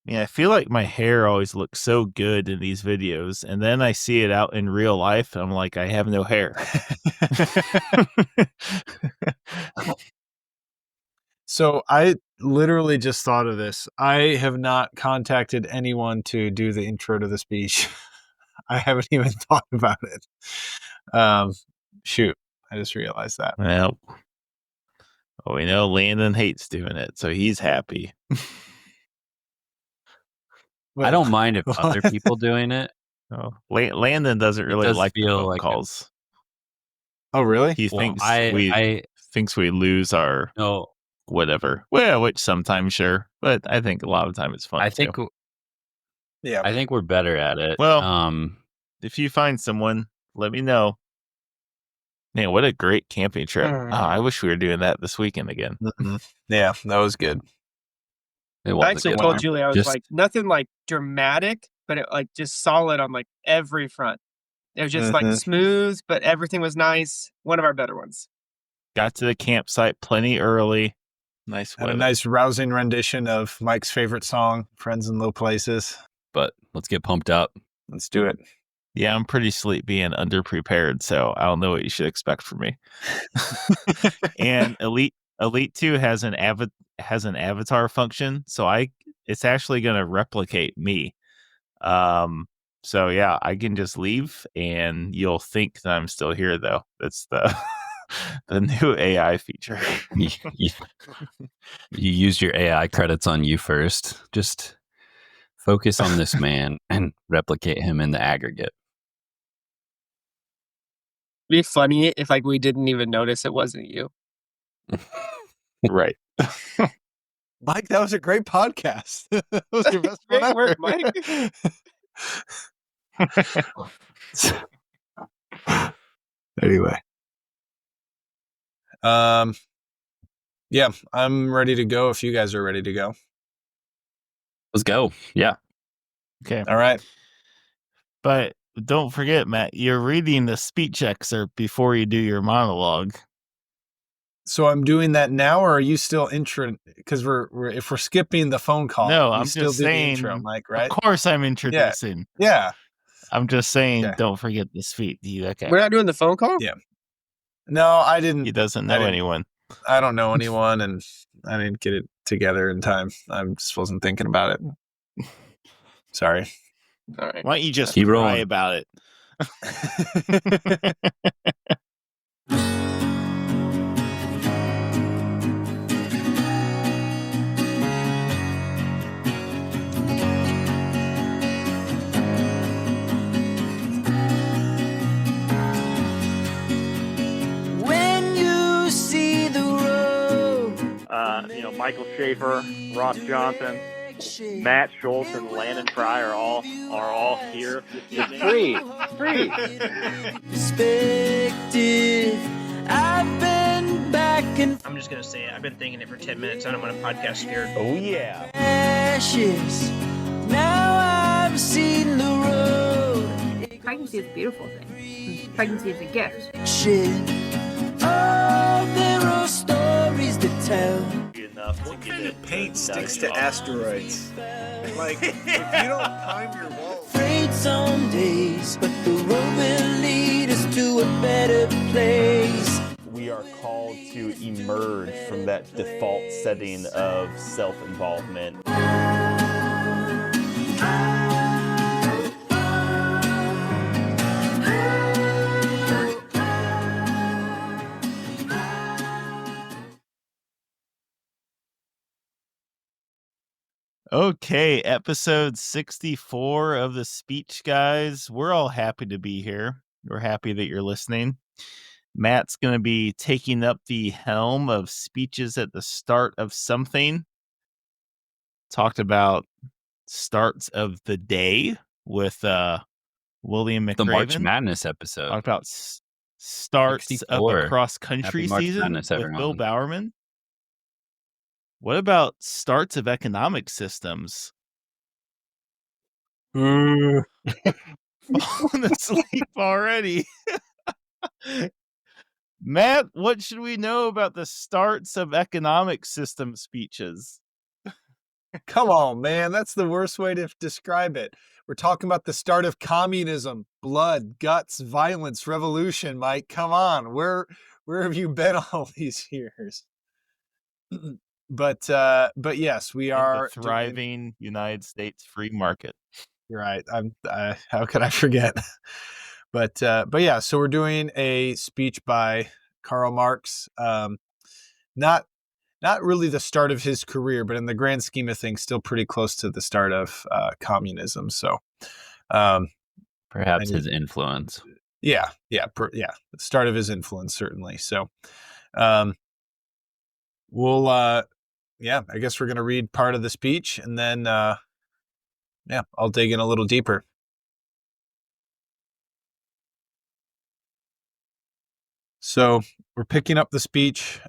I feel like my hair always looks so good in these videos, and then I see it out in real life, and I'm like, I have no hair. So I literally just thought of this. I have not contacted anyone to do the intro to the speech. I haven't even thought about it. Shoot, I just realized that. Well, we know Landon hates doing it, so he's happy. I don't mind if other people doing it. Oh, Landon doesn't really like the phone calls. Oh, really? He thinks we lose our whatever. Well, which sometimes sure, but I think a lot of the time it's fun. I think we're better at it. Well, if you find someone, let me know. Man, what a great camping trip! Oh, I wish we were doing that this weekend again. Mm-hmm. Yeah, that was good. I actually told Julie, I was like, nothing like dramatic, but it like just solid on like every front. It was just like smooth, but everything was nice. One of our better ones. Got to the campsite plenty early. Nice weather. A nice rousing rendition of Mike's favorite song, Friends in Low Places. But let's get pumped up. Let's do it. Yeah, I'm pretty sleepy and underprepared, so I don't know what you should expect from me. And Elite 2 has an avatar function, so it's actually going to replicate me. So yeah, I can just leave and you'll think that I'm still here though. That's the new AI feature. You used your AI credits on you first. Just focus on this man and replicate him in the aggregate. It'd be funny if like we didn't even notice it wasn't you. Right. Mike, that was a great podcast. That was your best one ever. Work, Mike. Anyway. Yeah, I'm ready to go if you guys are ready to go. Let's go. Yeah. Okay. All right. But don't forget, Matt, you're reading the speech excerpt before you do your monologue. So I'm doing that now, or are you still because if we're skipping the phone call, no, I'm still just do saying, the intro, Mike, right? Of course I'm introducing. Yeah. I'm just saying, Don't forget the speech. Okay. We're not doing the phone call? Yeah. No, I didn't. He doesn't know anyone. I don't know anyone, and I didn't get it together in time. I just wasn't thinking about it. Sorry. All right. Why don't you just cry about it? Michael Schaefer, Ross Johnson, Matt Schultz, and Landon Fry are all here. It's free. I've been back and I'm just gonna say it. I've been thinking it for 10 minutes. I don't want a podcast scared. Oh yeah. Ashes. Now I've seen the road. Pregnancy is a beautiful thing. Pregnancy is a gift. Oh, there are stories to tell. What kind of paint sticks to asteroids? Like, if you don't prime your wall. Afraid some days, but the road will lead us to a better place. We are called to emerge from that default setting of self-involvement. Okay, episode 64 of the speech, guys. We're all happy to be here. We're happy that you're listening. Matt's going to be taking up the helm of speeches at the start of something. Talked about starts of the day with William McRaven. The March Madness episode. Talked about starts 64. of a cross-country season Madness, with Bill Bowerman. What about starts of economic systems? Falling asleep already. Matt, what should we know about the starts of economic system speeches? Come on, man. That's the worst way to describe it. We're talking about the start of communism, blood, guts, violence, revolution, Mike. Come on. Where have you been all these years? But yes, we are the thriving United States free market. You're right. How could I forget? But yeah, so we're doing a speech by Karl Marx. Not really the start of his career, but in the grand scheme of things, still pretty close to the start of communism. So, perhaps his influence. Yeah, the start of his influence, certainly. So, we'll, I guess we're going to read part of the speech, and then, I'll dig in a little deeper. So we're picking up the speech.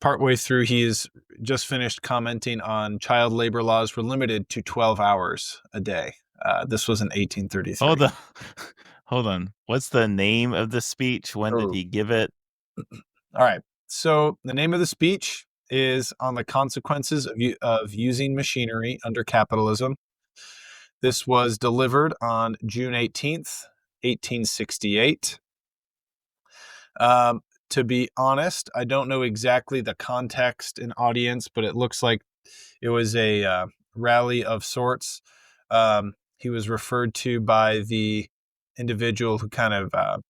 Partway through, he has just finished commenting on child labor laws were limited to 12 hours a day. This was in 1833. Hold on. What's the name of the speech? When did he give it? All right. So the name of the speech is on the consequences of using machinery under capitalism. This was delivered on June 18th, 1868. To be honest, I don't know exactly the context and audience, but it looks like it was a rally of sorts. He was referred to by the individual who kind of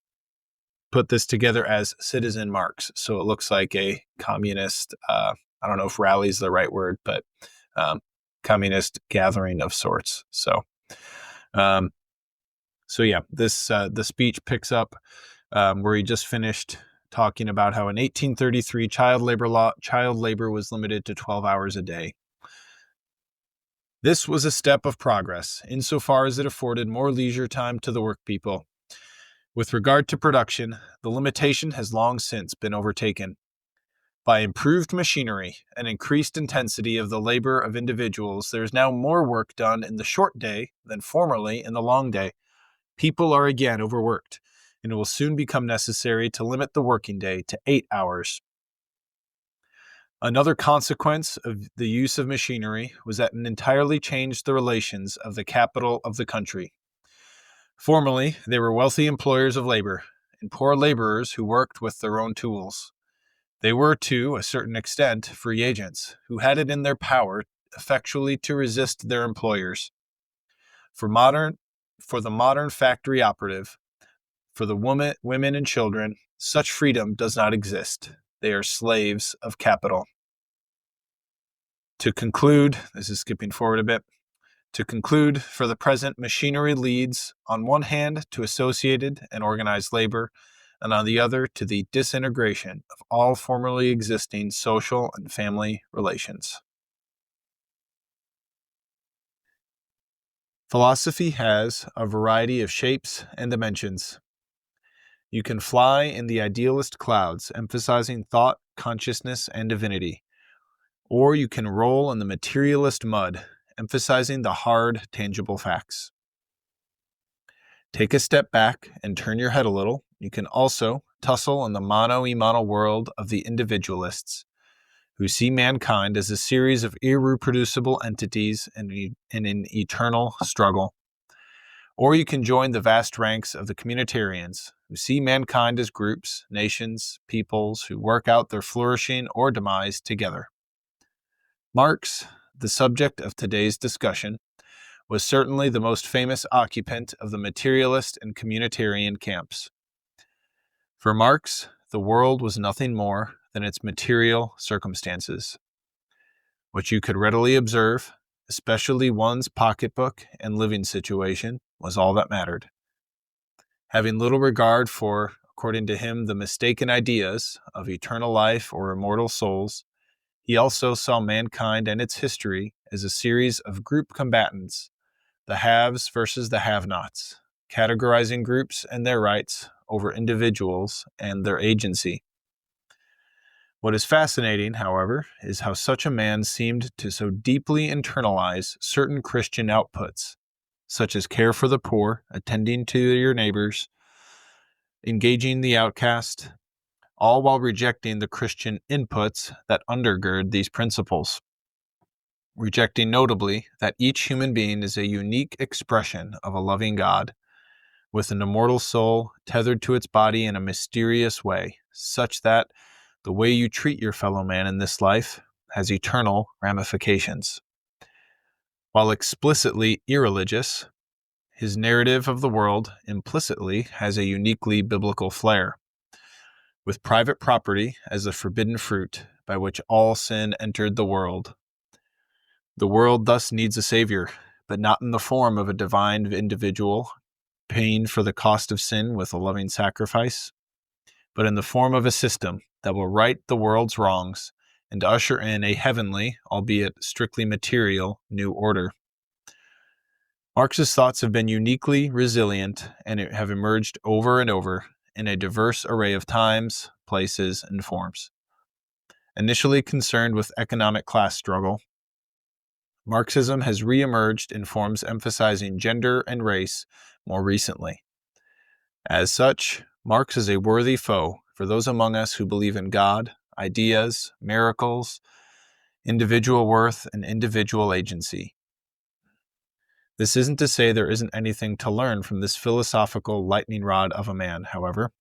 put this together as Citizen Marx. So it looks like a communist, I don't know if rally is the right word, but communist gathering of sorts. So yeah, this the speech picks up where he just finished talking about how in 1833 child labor was limited to 12 hours a day. This was a step of progress insofar as it afforded more leisure time to the workpeople. With regard to production, the limitation has long since been overtaken. By improved machinery and increased intensity of the labor of individuals, there is now more work done in the short day than formerly in the long day. People are again overworked, and it will soon become necessary to limit the working day to 8 hours. Another consequence of the use of machinery was that it entirely changed the relations of the capital of the country. Formerly, they were wealthy employers of labor and poor laborers who worked with their own tools. They were, to a certain extent, free agents who had it in their power effectually to resist their employers. For the modern factory operative, for the women and children, such freedom does not exist. They are slaves of capital. To conclude, this is skipping forward a bit. To conclude, for the present, machinery leads, on one hand, to associated and organized labor, and on the other, to the disintegration of all formerly existing social and family relations. Philosophy has a variety of shapes and dimensions. You can fly in the idealist clouds, emphasizing thought, consciousness, and divinity. Or you can roll in the materialist mud, emphasizing the hard, tangible facts. Take a step back and turn your head a little. You can also tussle in the mano-a-mano world of the individualists, who see mankind as a series of irreproducible entities in an eternal struggle. Or you can join the vast ranks of the communitarians, who see mankind as groups, nations, peoples who work out their flourishing or demise together. Marx, the subject of today's discussion, was certainly the most famous occupant of the materialist and communitarian camps. For Marx, the world was nothing more than its material circumstances. What you could readily observe, especially one's pocketbook and living situation, was all that mattered. Having little regard for, according to him, the mistaken ideas of eternal life or immortal souls, he also saw mankind and its history as a series of group combatants, the haves versus the have-nots, categorizing groups and their rights over individuals and their agency. What is fascinating, however, is how such a man seemed to so deeply internalize certain Christian outputs, such as care for the poor, attending to your neighbors, engaging the outcast, all while rejecting the Christian inputs that undergird these principles. Rejecting notably that each human being is a unique expression of a loving God, with an immortal soul tethered to its body in a mysterious way, such that the way you treat your fellow man in this life has eternal ramifications. While explicitly irreligious, his narrative of the world implicitly has a uniquely biblical flair, with private property as the forbidden fruit by which all sin entered the world. The world thus needs a savior, but not in the form of a divine individual paying for the cost of sin with a loving sacrifice, but in the form of a system that will right the world's wrongs and usher in a heavenly, albeit strictly material, new order. Marx's thoughts have been uniquely resilient and have emerged over and over in a diverse array of times, places, and forms. Initially concerned with economic class struggle, Marxism has reemerged in forms emphasizing gender and race more recently. As such, Marx is a worthy foe for those among us who believe in God, ideas, miracles, individual worth, and individual agency. This isn't to say there isn't anything to learn from this philosophical lightning rod of a man, however.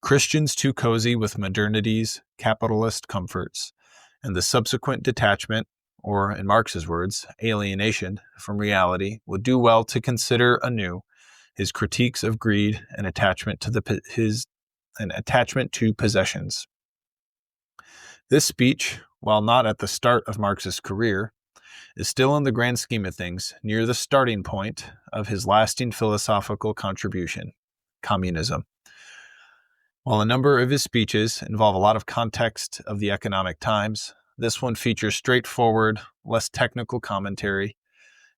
Christians too cozy with modernity's capitalist comforts and the subsequent detachment, or in Marx's words, alienation from reality, would do well to consider anew his critiques of greed and attachment to possessions. This speech, while not at the start of Marx's career, is still in the grand scheme of things near the starting point of his lasting philosophical contribution, communism. While a number of his speeches involve a lot of context of the economic times, this one features straightforward, less technical commentary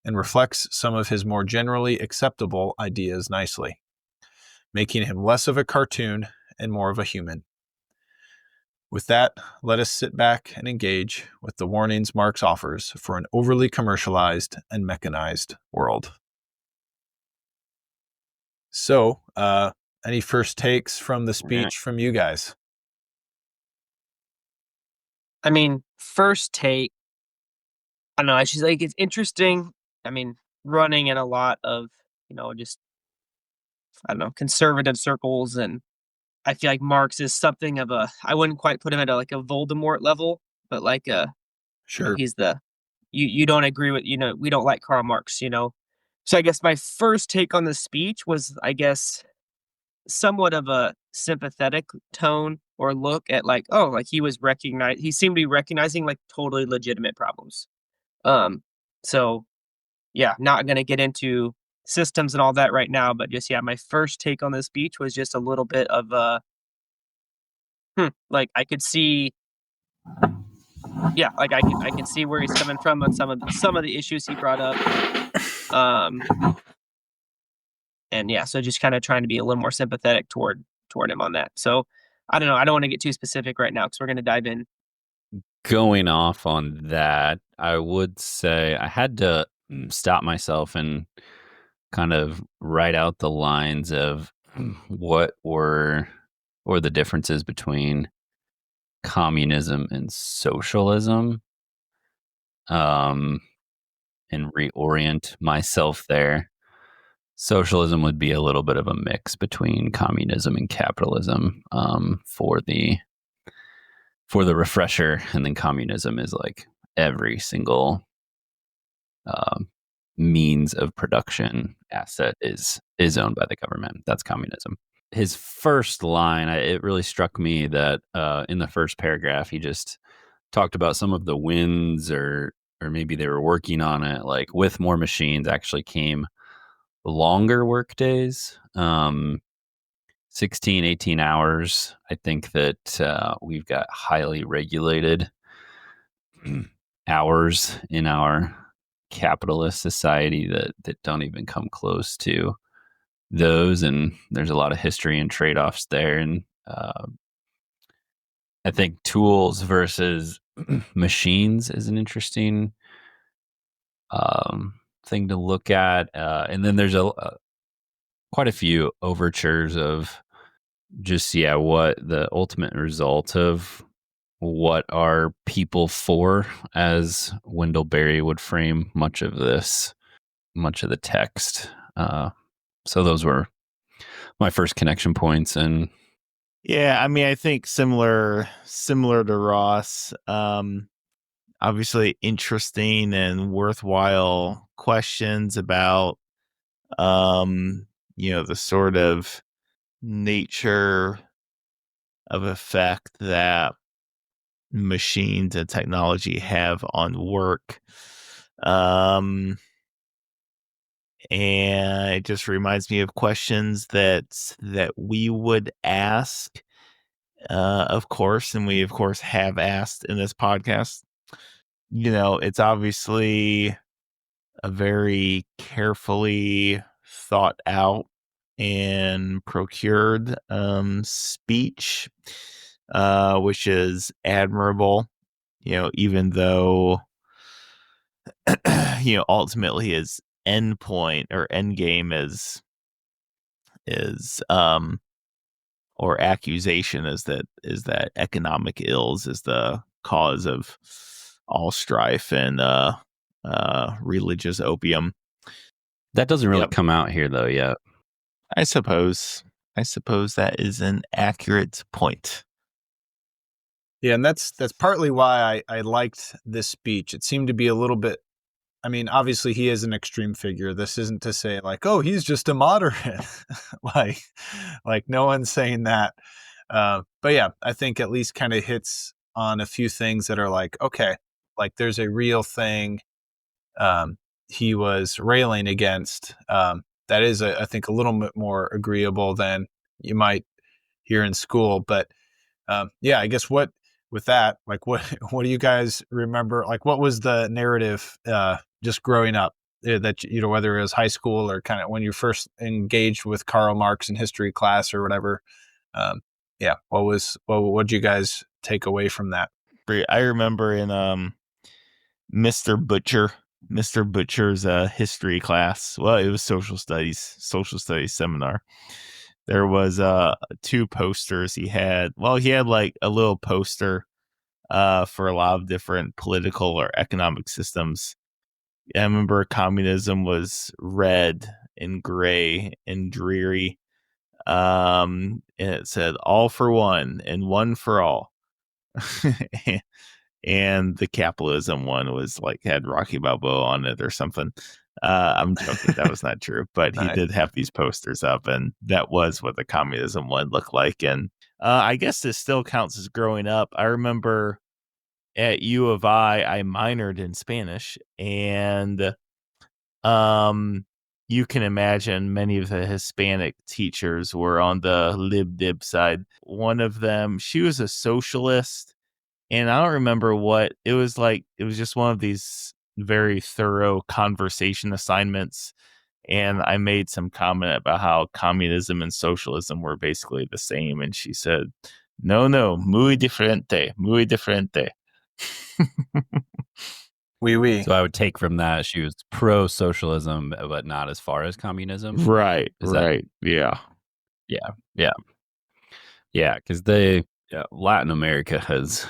and reflects some of his more generally acceptable ideas nicely, making him less of a cartoon and more of a human. With that, let us sit back and engage with the warnings Marx offers for an overly commercialized and mechanized world. So, any first takes from the speech from you guys? I mean, first take, I don't know, it's just like, it's interesting. I mean, running in a lot of, just, I don't know, conservative circles, and I feel like Marx is something of I wouldn't quite put him at like a Voldemort level, but like sure, he's you don't agree with, we don't like Karl Marx, So I guess my first take on the speech was, I guess, somewhat of a sympathetic tone or look at like, oh, like he seemed to be recognizing like totally legitimate problems. So yeah, not gonna get into systems and all that right now, but just, yeah, my first take on this speech was just a little bit of like I could see, yeah, like I can see where he's coming from on some of the issues he brought up. And yeah, so just kind of trying to be a little more sympathetic toward him on that. So I don't know. I don't want to get too specific right now because we're going to dive in. Going off on that, I would say I had to stop myself and kind of write out the lines of what were the differences between communism and socialism, and reorient myself there. Socialism would be a little bit of a mix between communism and capitalism, for the refresher, and then communism is like every single means of production asset is owned by the government. That's communism. His first line, it really struck me that in the first paragraph, he just talked about some of the wins, or maybe they were working on it. Like with more machines actually came longer work days, 16, 18 hours. I think that we've got highly regulated hours in our capitalist society that don't even come close to those, and there's a lot of history and trade-offs there. And I think tools versus machines is an interesting thing to look at. And then there's quite a few overtures of just what the ultimate result of what are people for, as Wendell Berry would frame much of the text. So those were my first connection points. And Yeah, I mean, I think similar to Ross. Obviously interesting and worthwhile questions about the sort of nature of effect that machines and technology have on work. And it just reminds me of questions that we would ask, of course, and we of course have asked in this podcast. It's obviously a very carefully thought out and procured speech, which is admirable. Even though ultimately his end point or end game is or accusation is that economic ills is the cause of all strife and religious opium. that doesn't really Yep. come out here though yet. I suppose that is an accurate point. Yeah, and that's partly why I liked this speech. It seemed to be a little bit, I mean, obviously he is an extreme figure. This isn't to say like, oh, he's just a moderate. like no one's saying that. But yeah, I think at least kind of hits on a few things that are like, okay, like there's a real thing he was railing against. That is, I think, a little bit more agreeable than you might hear in school. But yeah, I guess with that, like what do you guys remember? Like what was the narrative just growing up that, whether it was high school or kind of when you first engaged with Karl Marx in history class or whatever? Yeah, what did you guys take away from that? I remember in Mr. Butcher's history class. Well, it was social studies seminar. There was two posters he had. Well, he had like a little poster for a lot of different political or economic systems. I remember communism was red and gray and dreary. And it said all for one and one for all. And the capitalism one was like had Rocky Balboa on it or something. I'm joking. That was not true, but he Nice. did have these posters up, and that was what the communism one looked like. And I guess this still counts as growing up. I remember at U of I minored in Spanish, and you can imagine many of the Hispanic teachers were on the lib dib side. One of them, she was a socialist, and I don't remember what it was like. It was just one of these very thorough conversation assignments. And I made some comment about how communism and socialism were basically the same. And she said, no, muy diferente, muy diferente. Oui. So I would take from that she was pro socialism, but not as far as communism. Right, Is right. Yeah. Because Latin America has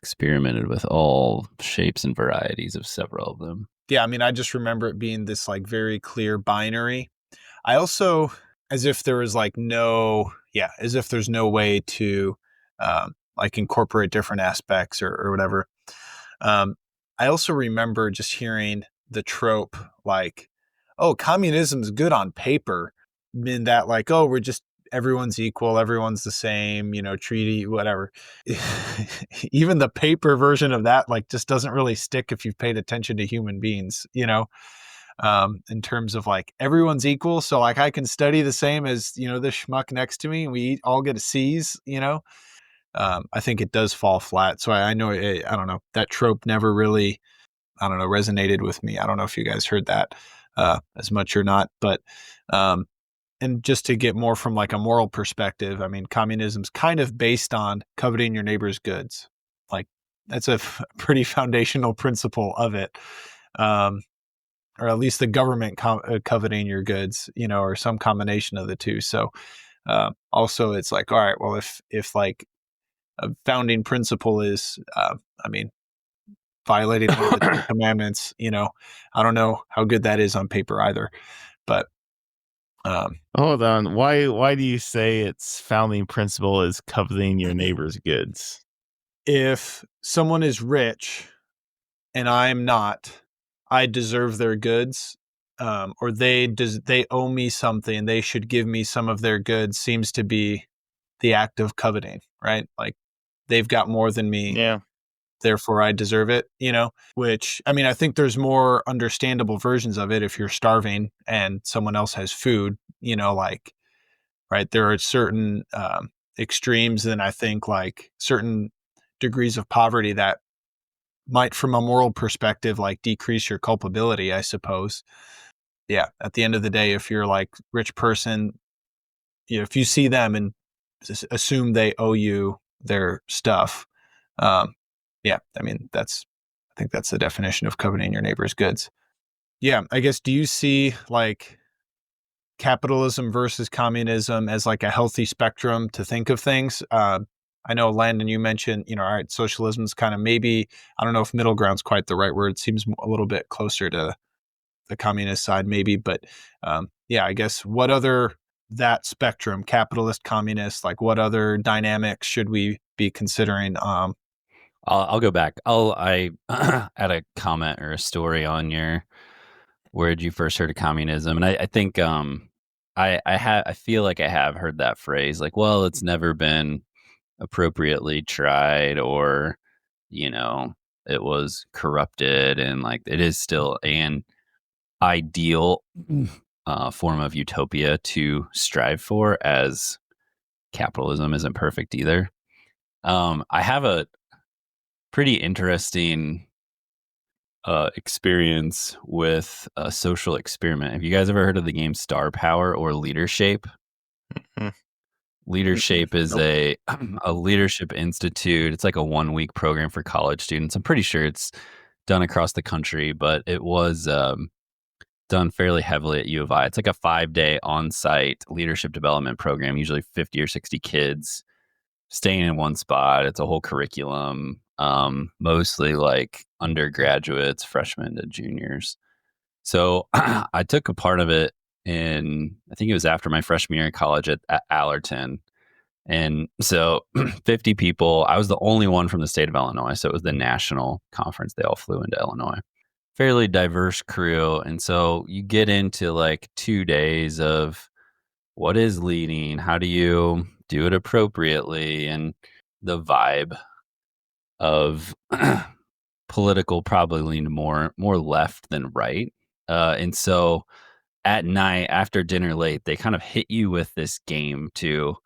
experimented with all shapes and varieties of several of them. Yeah, I mean, I just remember it being this like very clear binary. I also, as if there's no way to like incorporate different aspects or whatever. I also remember just hearing the trope like, oh, communism's good on paper, in that like, oh, everyone's equal, everyone's the same, treaty, whatever. Even the paper version of that like just doesn't really stick if you've paid attention to human beings, in terms of like everyone's equal. So like I can study the same as, the schmuck next to me and we all get C's, I think it does fall flat. So I know, I don't know, that trope never really, resonated with me. I don't know if you guys heard that as much or not, but and just to get more from like a moral perspective, I mean, communism's kind of based on coveting your neighbor's goods. Like that's a pretty foundational principle of it. Or at least the government coveting your goods, or some combination of the two. So Also, it's like, all right, well, if like a founding principle is, I mean, violating one of the Ten Commandments, I don't know how good that is on paper either. But hold on, why do you say its founding principle is coveting your neighbor's goods? if someone is rich and I'm not, I deserve their goods, or they owe me something. They should give me some of their goods. Seems to be the act of coveting, right? Like they've got more than me, Yeah. therefore I deserve it. Which, I mean, I think there's more understandable versions of it. If you're starving and someone else has food, like, right, there are certain extremes, and I think like certain degrees of poverty that might, from a moral perspective, like decrease your culpability, I suppose. Yeah, at the end of the day, if you're like rich person, if you see them and assume they owe you their stuff, yeah, I mean, I think that's the definition of coveting your neighbor's goods. Yeah, I guess, do you see like capitalism versus communism as like a healthy spectrum to think of things? I know, Landon, you mentioned, all right, socialism is kind of, maybe, I don't know if middle ground's quite the right word. It seems a little bit closer to the communist side, maybe. But yeah, I guess, what other, that spectrum, capitalist, communist, like what other dynamics should we be considering? I'll go back. I add a comment or a story on where did you first heard of communism? And I think I feel like I have heard that phrase, like, well, it's never been appropriately tried, or it was corrupted, and like it is still an ideal form of utopia to strive for, as capitalism isn't perfect either. I have a pretty interesting experience with a social experiment. Have you guys ever heard of the game Star Power or Leadership? Mhm. Leadership is a leadership institute. It's like a 1-week program for college students. I'm pretty sure it's done across the country, but it was done fairly heavily at U of I. It's like a 5-day on-site leadership development program, usually 50 or 60 kids staying in one spot. It's a whole curriculum, mostly like undergraduates, freshmen to juniors. So I took a part of it I think it was after my freshman year in college at Allerton. And so 50 people, I was the only one from the state of Illinois. So it was the national conference. They all flew into Illinois. Fairly diverse crew. And so you get into like 2 days of what is leading? How do you do it appropriately? And the vibe of political probably leaned more left than right. And so at night after dinner late, they kind of hit you with this game to,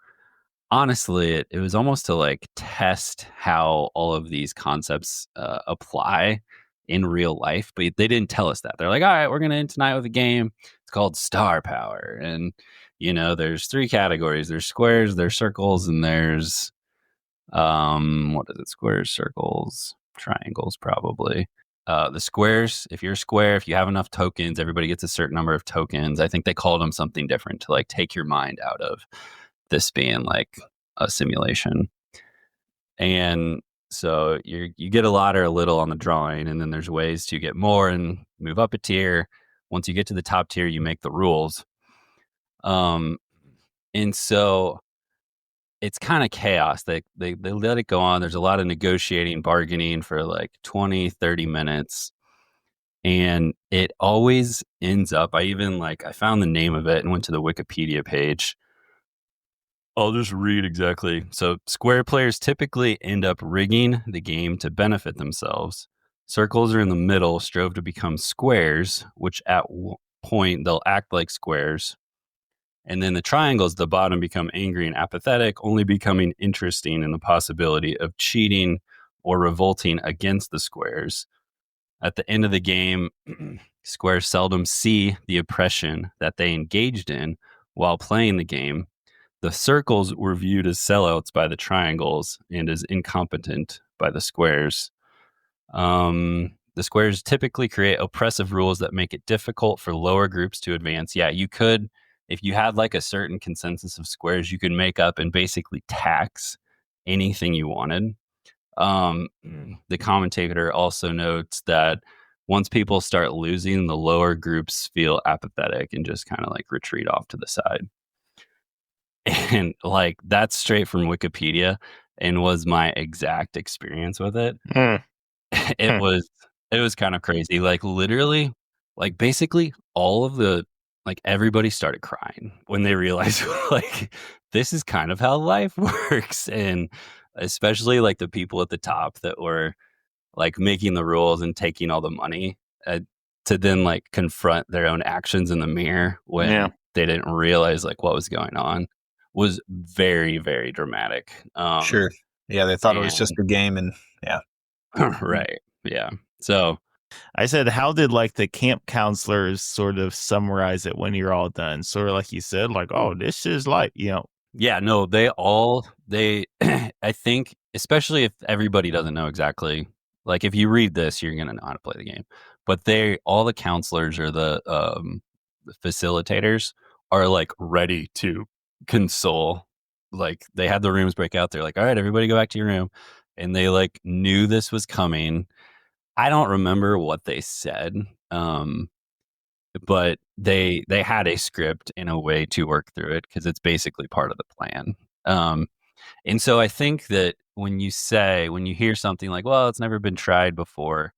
honestly, it was almost to like test how all of these concepts apply in real life. But they didn't tell us that. They're like, all right, we're going to end tonight with a game. It's called Star Power. And, there's 3 categories. There's squares, there's circles, and there's, what is it? Squares, circles, triangles, probably. The squares, if you're a square, if you have enough tokens, everybody gets a certain number of tokens. I think they called them something different to like take your mind out of this being like a simulation. And so you get a lot or a little on the drawing, and then there's ways to get more and move up a tier. Once you get to the top tier, you make the rules. And so it's kind of chaos. They let it go on. There's a lot of negotiating, bargaining for like 20, 30 minutes. And it always ends up, I found the name of it and went to the Wikipedia page. I'll just read exactly. So square players typically end up rigging the game to benefit themselves. Circles are in the middle, strove to become squares, which at point they'll act like squares. And then the triangles at the bottom become angry and apathetic, only becoming interesting in the possibility of cheating or revolting against the squares. At the end of the game, squares seldom see the oppression that they engaged in while playing the game. The circles were viewed as sellouts by the triangles and as incompetent by the squares. The squares typically create oppressive rules that make it difficult for lower groups to advance. Yeah, you could, if you had like a certain consensus of squares, you could make up and basically tax anything you wanted. The commentator also notes that once people start losing, the lower groups feel apathetic and just kind of like retreat off to the side. And like that's straight from Wikipedia and was my exact experience with it. Mm. It was kind of crazy. Like literally, like basically all of the like everybody started crying when they realized like this is kind of how life works. And especially like the people at the top that were like making the rules and taking all the money to then like confront their own actions in the mirror when they didn't realize like what was going on was very, very dramatic. Sure. Yeah, they thought it was just a game, and yeah. Right. Yeah. So I said, how did like the camp counselors sort of summarize it when you're all done? Sort of like you said, like, oh, this is like, yeah, no, they I think especially if everybody doesn't know exactly, like if you read this, you're gonna know how to play the game. But all the counselors or the facilitators are like ready to console. Like they had the rooms break out. They're like, all right, everybody go back to your room. And they like knew this was coming. I don't remember what they said. But they had a script and a way to work through it because it's basically part of the plan. And so I think that when you hear something like, well, it's never been tried before,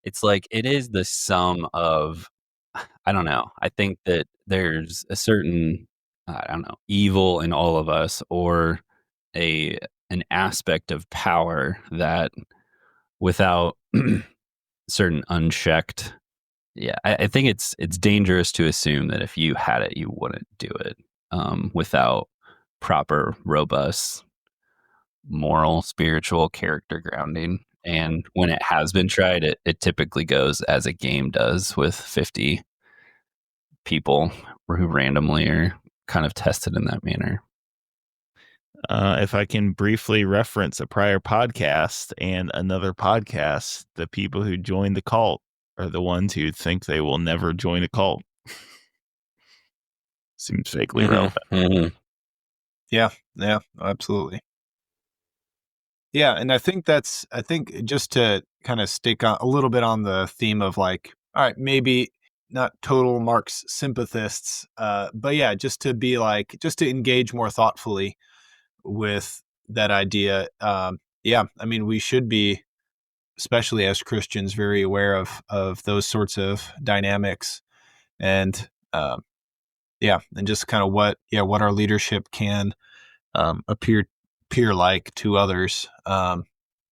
it's like it is the sum of, I don't know. I think that there's a certain, I don't know, evil in all of us, or an aspect of power that without certain unchecked, yeah, I think it's dangerous to assume that if you had it, you wouldn't do it without proper, robust, moral, spiritual character grounding. And when it has been tried, it typically goes as a game does with 50 people who randomly are kind of tested in that manner. If I can briefly reference a prior podcast and another podcast, the people who join the cult are the ones who think they will never join a cult. Seems vaguely relevant. Mm-hmm. Yeah, absolutely. Yeah, and I think just to kind of stick on a little bit on the theme of like, all right, maybe not total Marx sympathists, but yeah, just to engage more thoughtfully with that idea. Yeah, I mean, we should be, especially as Christians, very aware of those sorts of dynamics, and and just kind of what our leadership can appear like to others. I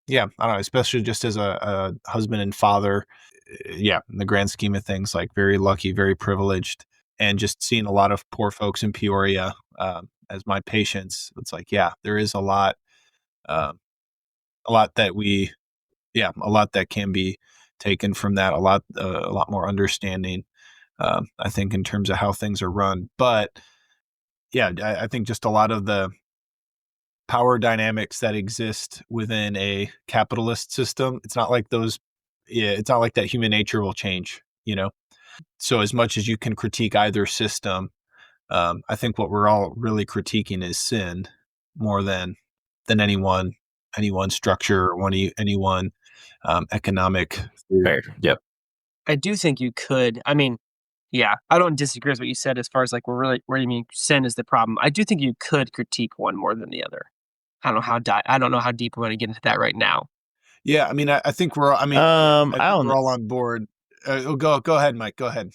don't know, especially just as a husband and father. Yeah, in the grand scheme of things, like very lucky, very privileged, and just seeing a lot of poor folks in Peoria as my patients. It's like, yeah, there is a lot that a lot that can be taken from that. A lot more understanding, I think, in terms of how things are run. But yeah, I think just a lot of the power dynamics that exist within a capitalist system, it's not like that human nature will change, So as much as you can critique either system, I think what we're all really critiquing is sin more than any one structure or any one economic theory. Fair. Yep. I do think you could. I mean, yeah, I don't disagree with what you said as far as like where you mean sin is the problem. I do think you could critique one more than the other. I don't know how deep we're going to get into that right now. Yeah, I mean, I think we're. I mean, I don't know. We're all on board. Go ahead, Mike. Go ahead.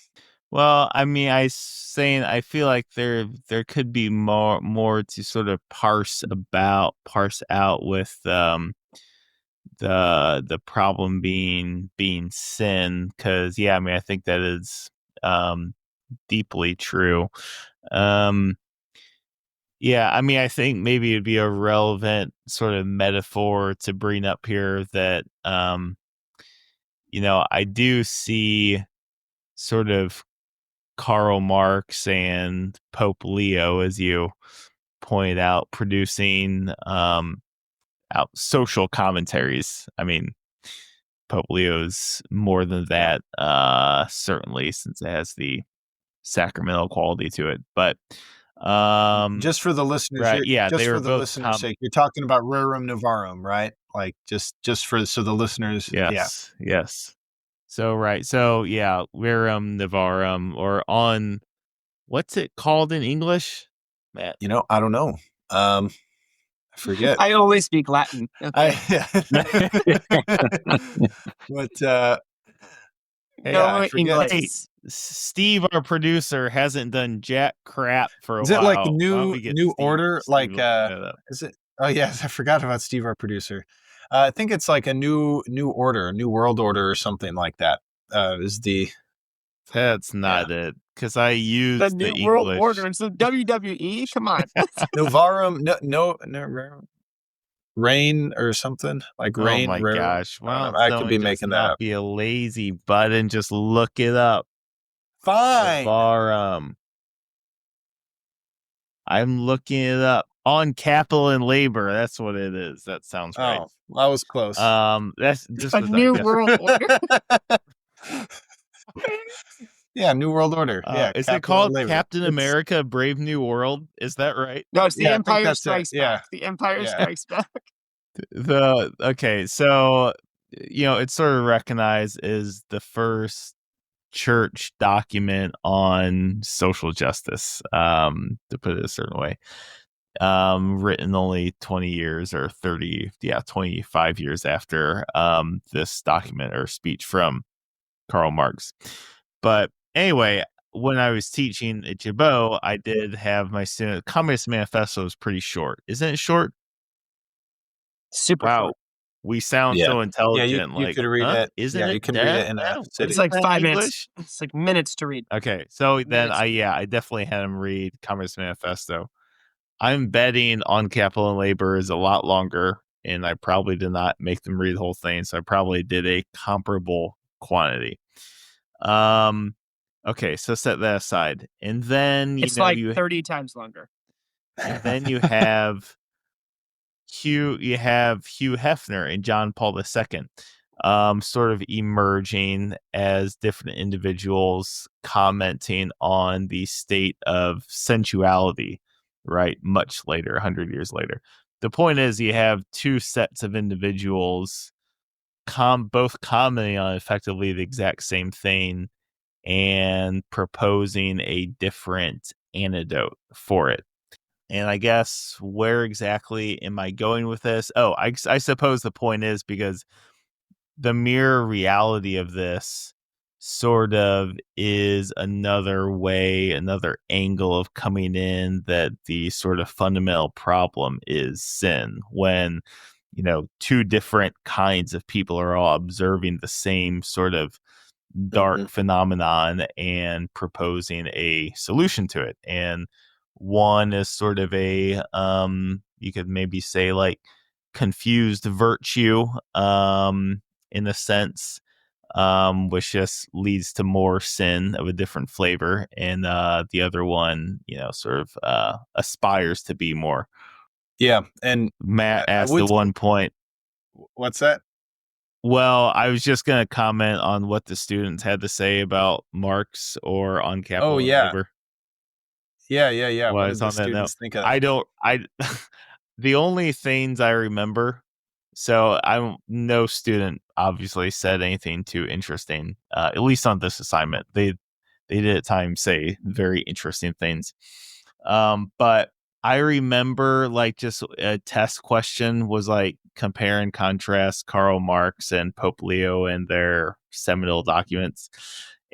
Well, I mean, I feel like there could be more to sort of parse out with the problem being sin, because I mean, I think that is deeply true. Yeah, I mean, I think maybe it'd be a relevant sort of metaphor to bring up here that I do see sort of Karl Marx and Pope Leo, as you pointed out, producing out social commentaries. I mean, Pope Leo's more than that, certainly, since it has the sacramental quality to it. But just for the listeners, right, yeah, just they for were the both listeners' sake, you're talking about rerum novarum, right? Like just for so the listeners, yes. So right, so yeah, rerum novarum, or on what's it called in English, Matt? I don't know. I forget. I only speak Latin. Okay. But No I forget. English. Hey, Steve, our producer, hasn't done jack crap for a Is while. it like a Why don't new we get new Steve- order? Steve Like looking that up? is it? Oh yes, I forgot about Steve, our producer. I think it's like a new order, a new world order, or something like that. Is the That's not it, because I The used the New World English. Order. So WWE? Come on. Novarum? No, rain or something like Oh rain. my Rerum? gosh! I don't Why know. don't I could someone be just making that not up. be a lazy butt and just look it up? Fine. Novarum. I'm looking it up on Capital and Labor. That's what it is. That sounds right. Oh, I was close. That's this A was New World Order. Yeah, New World Order. Yeah, is Capital it called and Labor. Captain It's- America: Brave New World? Is that right? No, it's the Yeah, I think Empire that's it. Strikes Yeah. Back. The Empire Yeah. Strikes Back. Okay, so it's sort of recognized as the first church document on social justice, to put it a certain way. Written only 20 years or 25 years after this document or speech from Karl Marx. But anyway, when I was teaching at Jabot, I did have my student Communist Manifesto was pretty short. Isn't it short? Super Wow. short. We sound Yeah. so Yeah, intelligent. you like, could read huh? it. Isn't Yeah, it? you can read it in a city. It's like Plain 5 minutes. English? It's like minutes to read. Okay, so then Minutes. I definitely had him read Communist Manifesto. I'm betting on Capital and Labor is a lot longer, and I probably did not make them read the whole thing, so I probably did a comparable quantity. Okay, so set that aside, and then It's like 30 times longer. and then you have Hugh Hefner and John Paul II, sort of emerging as different individuals commenting on the state of sensuality, right? Much later, 100 years later. The point is, you have two sets of individuals both commenting on effectively the exact same thing and proposing a different antidote for it. And I guess where exactly am I going with this? Oh, I suppose the point is because the mere reality of this sort of is another way, another angle of coming in that the sort of fundamental problem is sin. When, two different kinds of people are all observing the same sort of dark phenomenon and proposing a solution to it. And one is sort of a you could maybe say like confused virtue, in a sense, which just leads to more sin of a different flavor, and the other one sort of aspires to be more. Yeah, and Matt asked at one point, what's that? well, I was just going to comment on what the students had to say about Marx or on Capital and Labor. Yeah. Well, What it's did the on that note. students think of? The only things I remember, so no student obviously said anything too interesting, at least on this assignment. They did at times say very interesting things. But I remember like just a test question was like compare and contrast Karl Marx and Pope Leo and their seminal documents.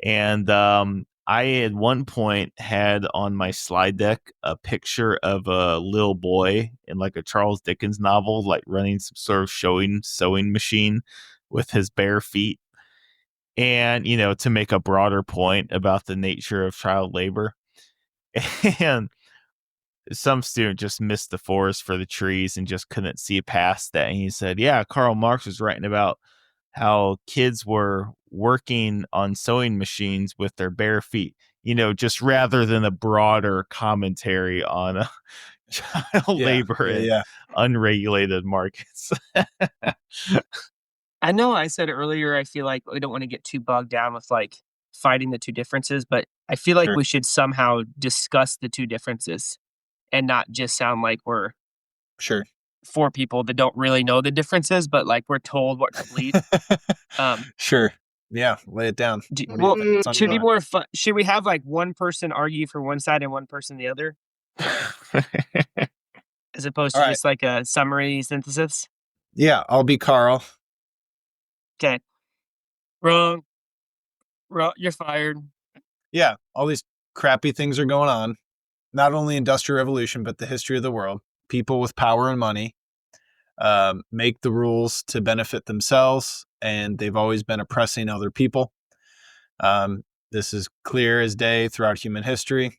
And I at one point had on my slide deck a picture of a little boy in like a Charles Dickens novel, like running some sort of sewing machine with his bare feet. And, to make a broader point about the nature of child labor. And some student just missed the forest for the trees and just couldn't see past that. And he said, yeah, Karl Marx was writing about how kids were working on sewing machines with their bare feet, just rather than a broader commentary on child labor in unregulated markets. I know I said earlier, I feel like we don't want to get too bogged down with like fighting the two differences, but I feel like Sure. we should somehow discuss the two differences and not just sound like we're Sure. four people that don't really know the differences, but like we're told what to believe. Sure. Yeah, lay it down. Well, What's on should your be mind? more fun. Should we have like one person argue for one side and one person the other, as opposed to All right. just like a summary synthesis? Yeah, I'll be Karl. Okay. Wrong. You're fired. Yeah, all these crappy things are going on. Not only Industrial Revolution, but the history of the world. People with power and money make the rules to benefit themselves, and they've always been oppressing other people. This is clear as day throughout human history.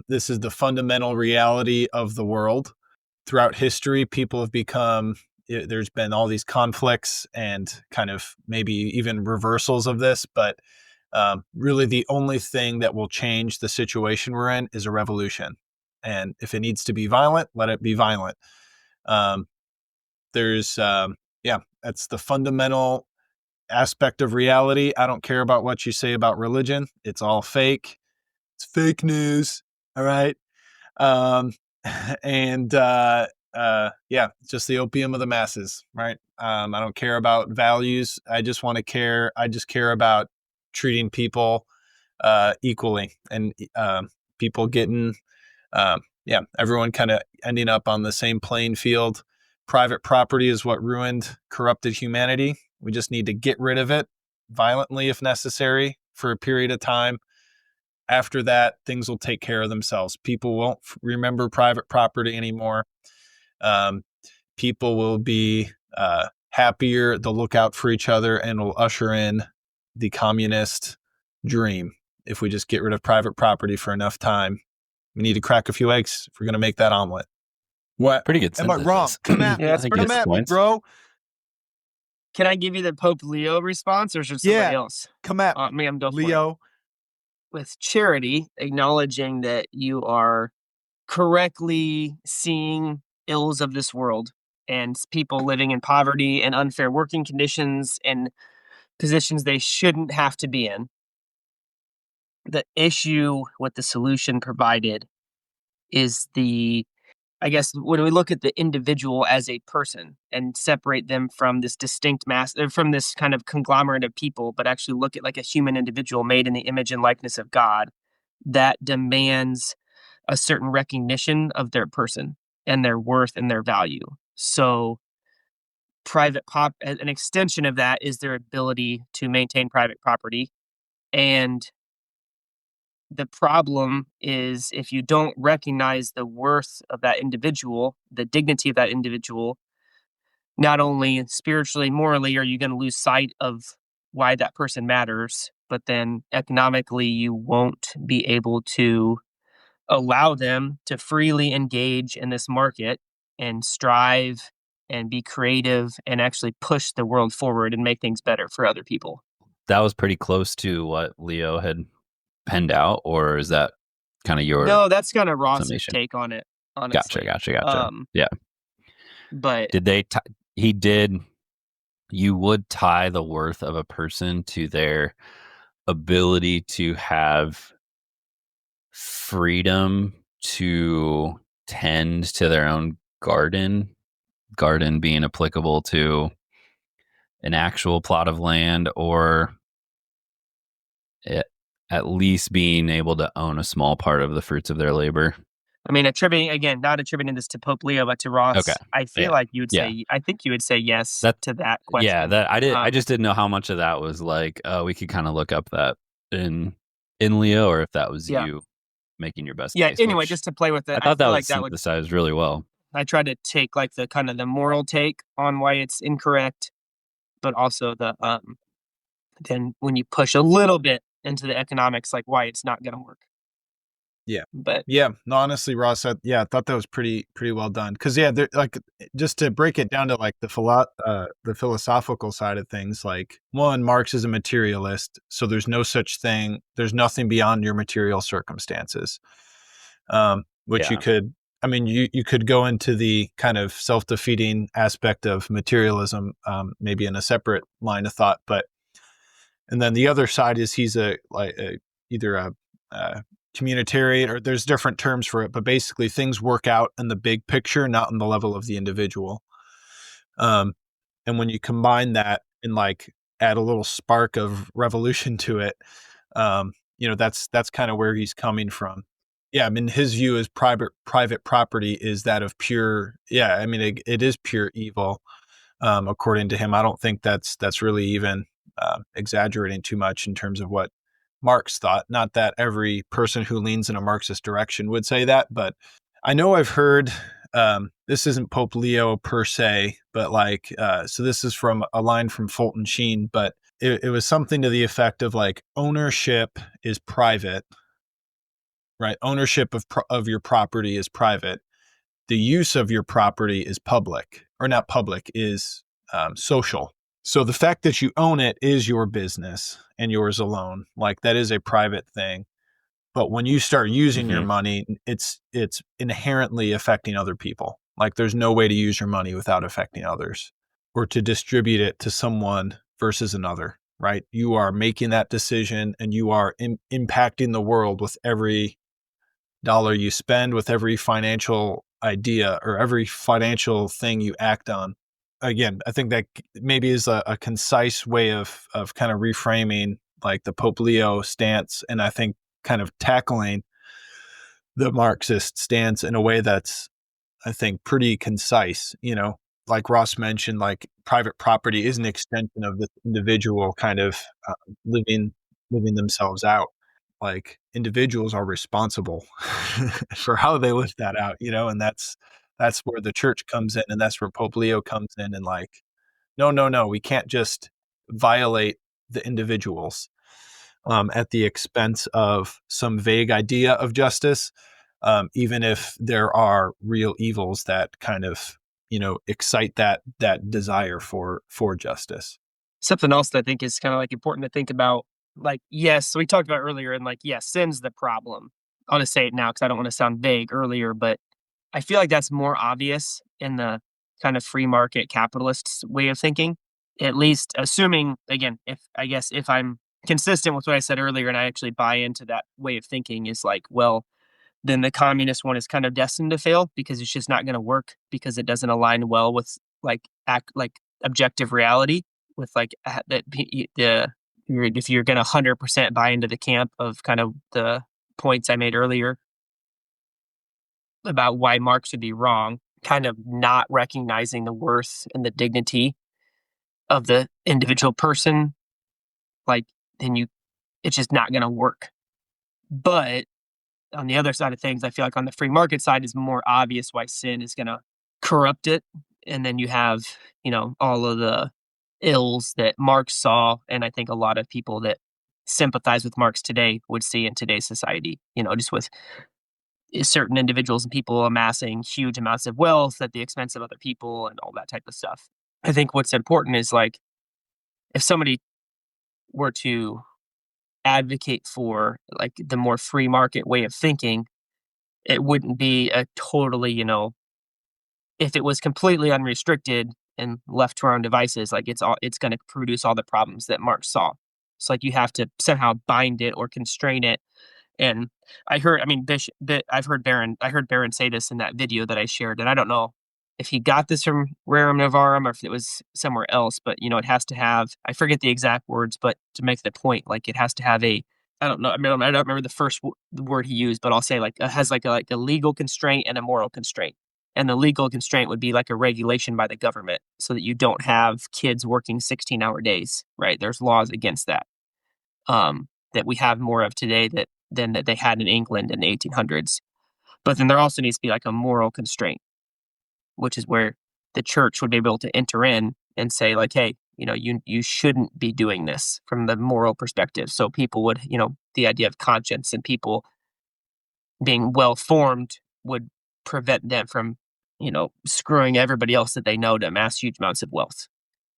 This is the fundamental reality of the world. Throughout history, people have become, there's been all these conflicts and kind of maybe even reversals of this, but really the only thing that will change the situation we're in is a revolution. And if it needs to be violent, let it be violent. That's the fundamental aspect of reality. I don't care about what you say about religion. It's all fake. It's fake news. All right. It's just the opium of the masses, right? I don't care about values. I just care about treating people equally, and people getting everyone kind of ending up on the same playing field. Private property is what ruined, corrupted humanity. We just need to get rid of it violently if necessary for a period of time. After that, things will take care of themselves. People won't remember private property anymore. People will be happier. They'll look out for each other, and will usher in the communist dream. If we just get rid of private property for enough time, we need to crack a few eggs if we're going to make that omelet. What? Pretty good Am I wrong? synthesis. Come at me. Yeah, that's pretty Come good at me, points. bro. Can I give you the Pope Leo response, or should somebody else? Come at me, I'm go for it. Leo. With charity, acknowledging that you are correctly seeing ills of this world and people living in poverty and unfair working conditions and positions they shouldn't have to be in. The issue with the solution provided is I guess when we look at the individual as a person and separate them from this distinct mass, from this kind of conglomerate of people, but actually look at like a human individual made in the image and likeness of God, that demands a certain recognition of their person and their worth and their value. So an extension of that is their ability to maintain private property. And the problem is if you don't recognize the worth of that individual, the dignity of that individual, not only spiritually, morally, are you going to lose sight of why that person matters, but then economically, you won't be able to allow them to freely engage in this market and strive and be creative and actually push the world forward and make things better for other people. That was pretty close to what Leo had penned out, or is that kind of your No, that's kind of Ross's summation? take on it, honestly. Gotcha. Yeah. But You would tie the worth of a person to their ability to have freedom to tend to their own garden being applicable to an actual plot of land, or at least being able to own a small part of the fruits of their labor. I mean, not attributing this to Pope Leo, but to Ross. Okay. I feel like you would say, I think you would say yes to that question. Yeah, that I just didn't know how much of that was like, we could kind of look up that in Leo, or if that was you making your best case. Anyway, just to play with it, I thought that was like synthesized really well. I tried to take like the kind of the moral take on why it's incorrect, but also the then when you push a little bit into the economics, like why it's not going to work. Yeah. But no, honestly, Ross, I thought that was pretty well done. Because like, just to break it down to like the philosophical side of things, like one, Marx is a materialist, so there's no such thing. There's nothing beyond your material circumstances, which you could. I mean, you could go into the kind of self-defeating aspect of materialism, maybe in a separate line of thought, but And then the other side is he's either a communitarian, or there's different terms for it, but basically things work out in the big picture, not in the level of the individual. And when you combine that and like add a little spark of revolution to it, that's kind of where he's coming from. Yeah, I mean, his view is private property is that of pure. Yeah, I mean, it is pure evil, according to him. I don't think that's really even exaggerating too much in terms of what Marx thought. Not that every person who leans in a Marxist direction would say that, but I know I've heard. This isn't Pope Leo per se, but so this is from a line from Fulton Sheen, but it was something to the effect of like, ownership is private, right? Ownership of your property is private. The use of your property is public, or not public, is social. So the fact that you own it is your business and yours alone. Like, that is a private thing. But when you start using your money, it's inherently affecting other people. Like, there's no way to use your money without affecting others, or to distribute it to someone versus another, right? You are making that decision, and you are impacting the world with every dollar you spend, with every financial idea or every financial thing you act on. Again, I think that maybe is a concise way of kind of reframing like the Pope Leo stance, and I think kind of tackling the Marxist stance in a way that's, I think, pretty concise. Like Ross mentioned, like, private property is an extension of the individual kind of living themselves out. Like, individuals are responsible for how they live that out, and that's where the church comes in, and that's where Pope Leo comes in, and like, no, we can't just violate the individuals at the expense of some vague idea of justice, even if there are real evils that kind of excite that desire for justice. Something else that I think is kind of like important to think about, like, yes, so we talked about earlier, and like, yes, sin's the problem. I'll just say it now because I don't want to sound vague earlier, but I feel like that's more obvious in the kind of free market capitalist way of thinking. At least assuming, again, if I'm consistent with what I said earlier and I actually buy into that way of thinking, is like, well, then the communist one is kind of destined to fail because it's just not going to work, because it doesn't align well with like objective reality, with like if you're going to 100% buy into the camp of kind of the points I made earlier about why Marx would be wrong, kind of not recognizing the worth and the dignity of the individual person, like, then it's just not going to work. But on the other side of things, I feel like on the free market side is more obvious why sin is going to corrupt it. And then you have, all of the ills that Marx saw. And I think a lot of people that sympathize with Marx today would see in today's society, just with certain individuals and people amassing huge amounts of wealth at the expense of other people and all that type of stuff. I think what's important is, like, if somebody were to advocate for like the more free market way of thinking, it wouldn't be a totally, if it was completely unrestricted and left to our own devices, like, it's going to produce all the problems that Marx saw. It's like you have to somehow bind it or constrain it. And I've heard Barron say this in that video that I shared, and I don't know if he got this from Rerum Novarum or if it was somewhere else, but it has to have, I forget the exact words, but to make the point, like, it has to have I don't know, I don't remember the first word he used, but I'll say, like, it has like a legal constraint and a moral constraint. And the legal constraint would be like a regulation by the government so that you don't have kids working 16-hour days, right? There's laws against that, that we have more of today than that they had in England in the 1800s. But then there also needs to be like a moral constraint, which is where the church would be able to enter in and say, like, hey, you shouldn't be doing this from the moral perspective. So people would, the idea of conscience and people being well formed would prevent them from, screwing everybody else that they know to amass huge amounts of wealth.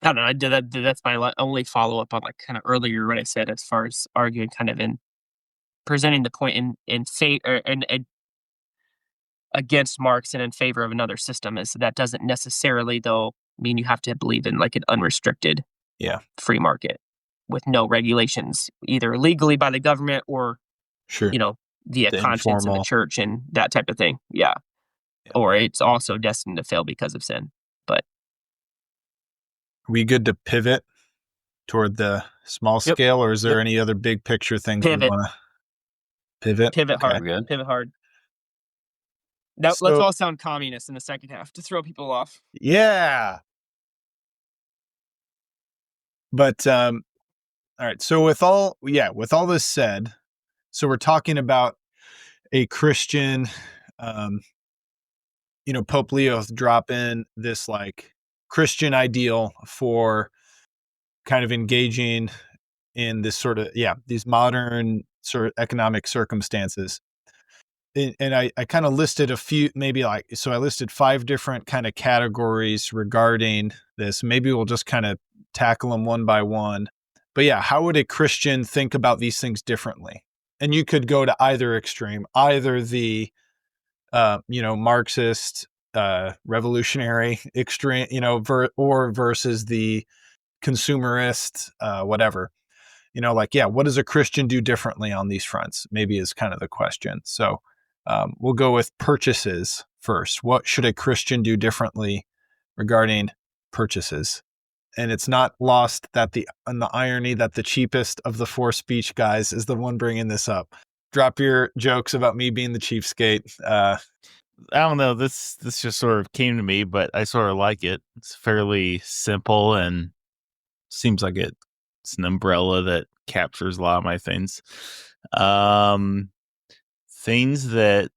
I don't know. That's my only follow up on, like, kind of earlier what I said as far as arguing kind of in presenting the point in fate or against Marx and in favor of another system. Is that doesn't necessarily, though, mean you have to believe in like an unrestricted free market. with no regulations, either legally by the government or, Sure. via The conscience in the informal. church and that type of thing. Yeah. Or it's also destined to fail because of sin. But Are we good to pivot toward the small Yep. scale, or is there Yep. any other big picture things we Pivot. want to pivot? Pivot Okay. hard. We're good. Pivot hard. Now, let's So all sound communist in the second half to throw people off. yeah, but all right. So with all this said, so we're talking about a Christian, Pope Leo drop in this like Christian ideal for kind of engaging in this sort of these modern sort of economic circumstances. And I kind of listed a few, I listed 5 different kind of categories regarding this. Maybe we'll just kind of tackle them one by one. But yeah, how would a Christian think about these things differently? And you could go to either extreme, either the, Marxist, revolutionary extreme, or versus the consumerist, whatever. What does a Christian do differently on these fronts? Maybe is kind of the question. So we'll go with purchases first. What should a Christian do differently regarding purchases? And it's not lost that the irony that the cheapest of the 4 speech guys is the one bringing this up. Drop your jokes about me being the cheapskate. I don't know. This just sort of came to me, but I sort of like it. It's fairly simple and seems like it's an umbrella that captures a lot of my things. Things that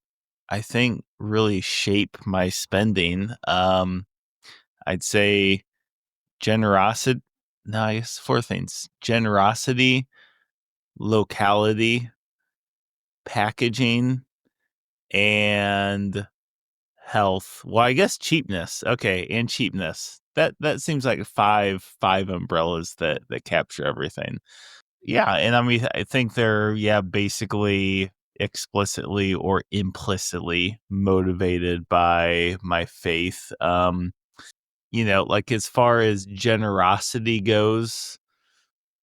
I think really shape my spending. I'd say generosity. No, I guess 4 things: generosity, locality, packaging, and health. Well, I guess cheapness. Okay, and cheapness. That seems like five umbrellas that capture everything. Yeah, and I mean I think they're basically explicitly or implicitly motivated by my faith. Like as far as generosity goes,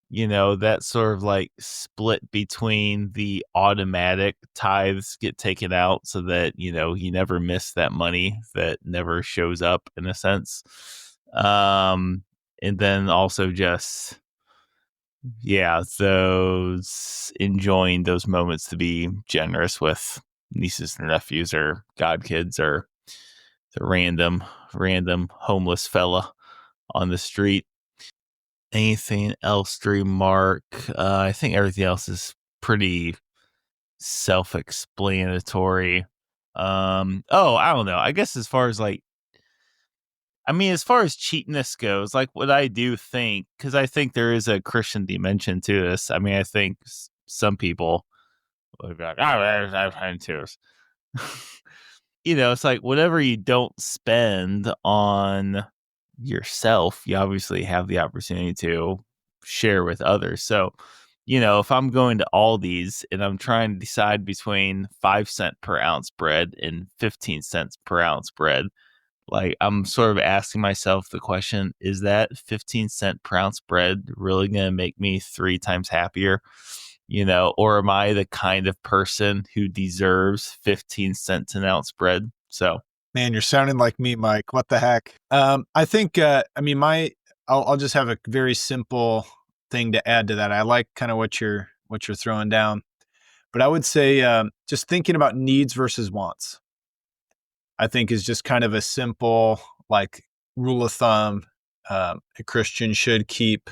that's sort of like split between the automatic tithes get taken out so that, you never miss that money that never shows up in a sense. And then also just, those enjoying those moments to be generous with nieces and nephews or godkids or the random homeless fella on the street. Anything else to remark? I think everything else is pretty self-explanatory. I don't know. I guess as far as cheapness goes, like what I do think, because I think there is a Christian dimension to this. I mean, I think some people will be like, I've had tears. It's like whatever you don't spend on yourself, you obviously have the opportunity to share with others. So, if I'm going to Aldi's and I'm trying to decide between 5 cent per ounce bread and 15 cents per ounce bread, like I'm sort of asking myself the question, is that 15 cent per ounce bread really going to make me 3 times happier? Or am I the kind of person who deserves 15 cents an ounce bread? So, man, you're sounding like me, Mike. What the heck? I think, I'll just have a very simple thing to add to that. I like kind of what you're throwing down, but I would say, just thinking about needs versus wants, I think is just kind of a simple, like rule of thumb. A Christian should keep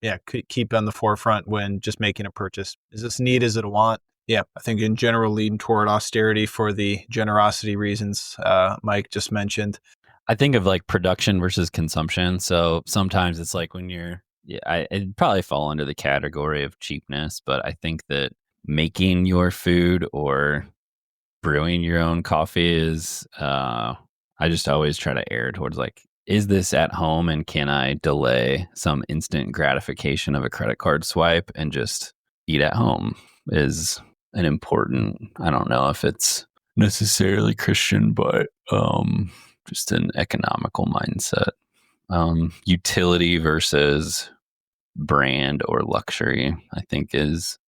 on the forefront when just making a purchase. Is this a need? Is it a want? Yeah, I think in general leading toward austerity for the generosity reasons Mike just mentioned. I think of like production versus consumption. So sometimes it's like when it'd probably fall under the category of cheapness, but I think that making your food or brewing your own coffee is, I just always try to err towards like, is this at home and can I delay some instant gratification of a credit card swipe and just eat at home is an important, I don't know if it's necessarily Christian, but just an economical mindset. Utility versus brand or luxury, I think is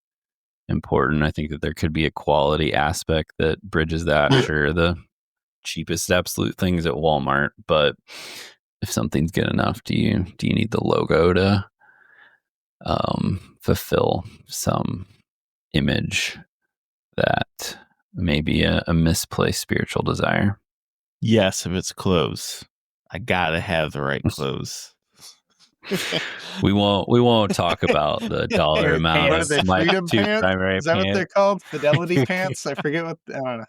important. I think that there could be a quality aspect that bridges that. Sure, the cheapest absolute things at Walmart, but if something's good enough, do you need the logo to fulfill some image that may be a misplaced spiritual desire? Yes, if it's clothes. I gotta have the right clothes. We won't talk about the dollar amount What are of they? my Freedom two pants? primary Is that what pants. they're called? Fidelity pants? I forget what. I don't know.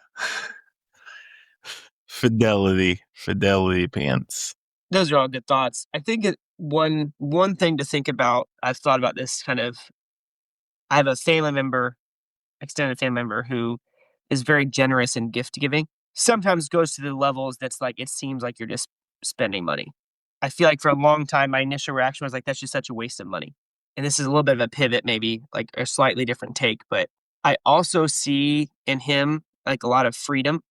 Fidelity pants. Those are all good thoughts. I think one thing to think about, I've thought about this kind of, I have a family member, extended family member, who is very generous in gift giving. Sometimes goes to the levels that's like, it seems like you're just spending money. I feel like for a long time, my initial reaction was like, that's just such a waste of money. And this is a little bit of a pivot, maybe like a slightly different take, but I also see in him like a lot of freedom,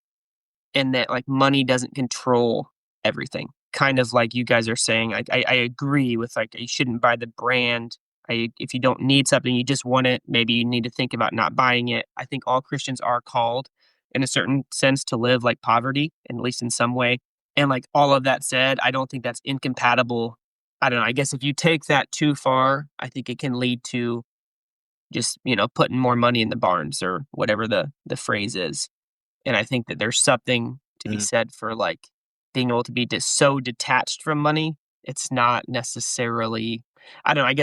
and that like money doesn't control everything. Kind of like you guys are saying, I agree with like, you shouldn't buy the brand. If you don't need something, you just want it, maybe you need to think about not buying it. I think all Christians are called in a certain sense to live like poverty, at least in some way. And like all of that said, I don't think that's incompatible. I don't know. I guess if you take that too far, I think it can lead to just, putting more money in the barns or whatever the phrase is. And I think that there's something to be said for like being able to be so detached from money. It's not necessarily, I don't know. I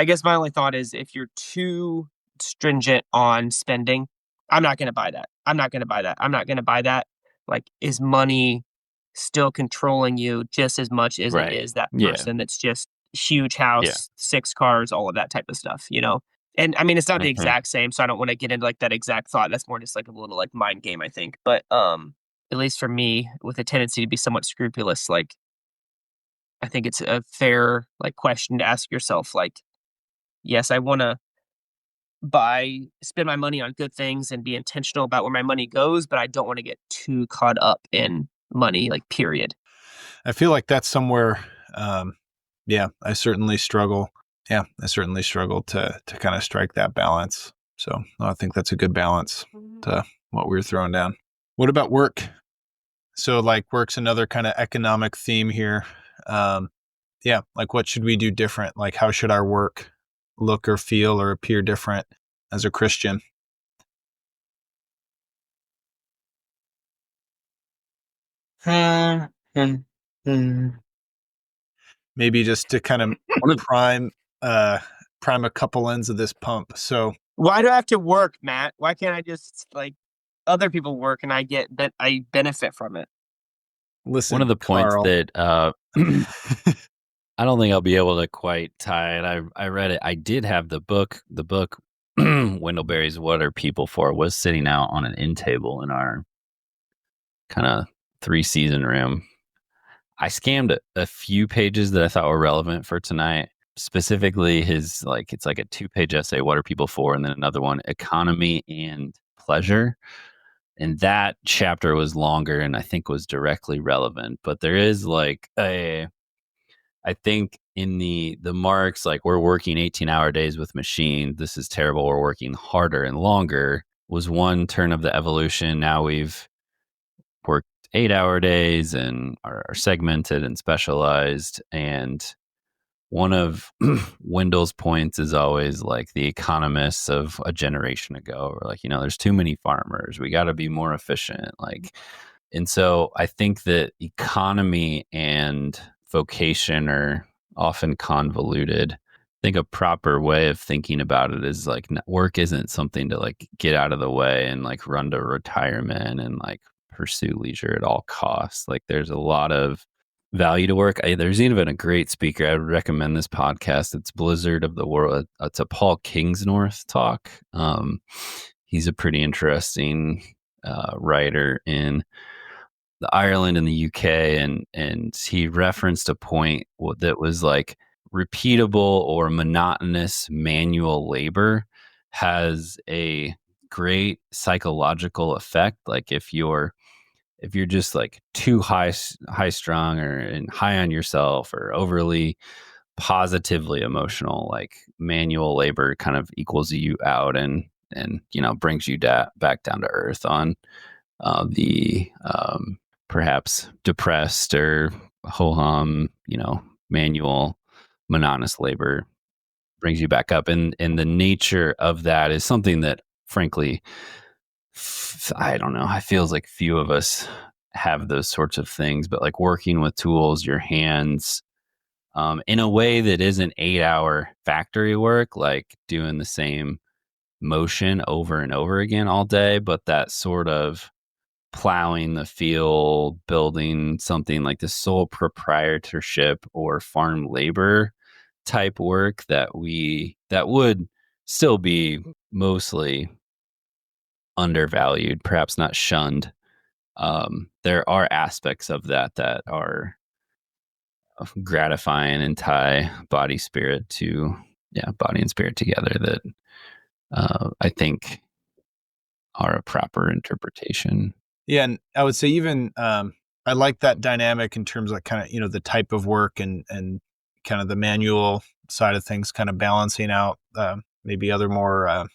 guess my only thought is if you're too stringent on spending, I'm not going to buy that. I'm not going to buy that. I'm not going to buy that. Like, is money still controlling you just as much as it is that person that's just huge house, 6 cars, all of that type of stuff, And I mean, it's not the exact same, so I don't want to get into like that exact thought. That's more just like a little like mind game, I think. But at least for me, with a tendency to be somewhat scrupulous, like I think it's a fair like question to ask yourself. Like, yes, I want to spend my money on good things and be intentional about where my money goes, but I don't want to get too caught up in money, like period. I feel like that's somewhere. I certainly struggle. Yeah, I certainly struggle to kind of strike that balance. So I think that's a good balance to what we were throwing down. What about work? So like work's another kind of economic theme here. Like what should we do different? Like how should our work look or feel or appear different as a Christian? Maybe just to kind of prime a couple ends of this pump. So why do I have to work, Matt? Why can't I just like other people work and I benefit from it? Listen, one of the points Karl. that I don't think I'll be able to quite tie it. I read it. I did have the book. The book Wendell What Are People For was sitting out on an end table in our kind of 3-season room. I scammed a few pages that I thought were relevant for tonight. Specifically his it's like a 2-page essay, What Are People For? And then another one, Economy and Pleasure. And that chapter was longer and I think was directly relevant. But there is I think in the Marx, like we're working 18-hour days with machines. This is terrible. We're working harder and longer was one turn of the evolution. Now we've worked 8-hour days and are segmented and specialized. And one of Wendell's points is always like the economists of a generation ago were like, there's too many farmers. We got to be more efficient. And so I think that economy and vocation are often convoluted. I think a proper way of thinking about it is like work isn't something to like get out of the way and like run to retirement and like pursue leisure at all costs. Like there's a lot of value to work. There's even a great speaker. I would recommend this podcast. It's Blizzard of the World. It's a Paul Kingsnorth talk. He's a pretty interesting writer in the Ireland and the UK, and he referenced a point that was like repeatable or monotonous manual labor has a great psychological effect. Like if you're just like too high strung or and high on yourself or overly positively emotional, like manual labor kind of equals you out and brings you back down to earth on the perhaps depressed or ho hum, manual monotonous labor brings you back up. And the nature of that is something that, frankly, I don't know. It feels like few of us have those sorts of things, but like working with tools, your hands, in a way that isn't 8-hour factory work, like doing the same motion over and over again all day, but that sort of plowing the field, building something like the sole proprietorship or farm labor type work that would still be mostly undervalued, perhaps not shunned. There are aspects of that are gratifying and tie body and spirit together that I think are a proper interpretation. Yeah, and I would say even I like that dynamic in terms of kind of the type of work and kind of the manual side of things, kind of balancing out maybe other more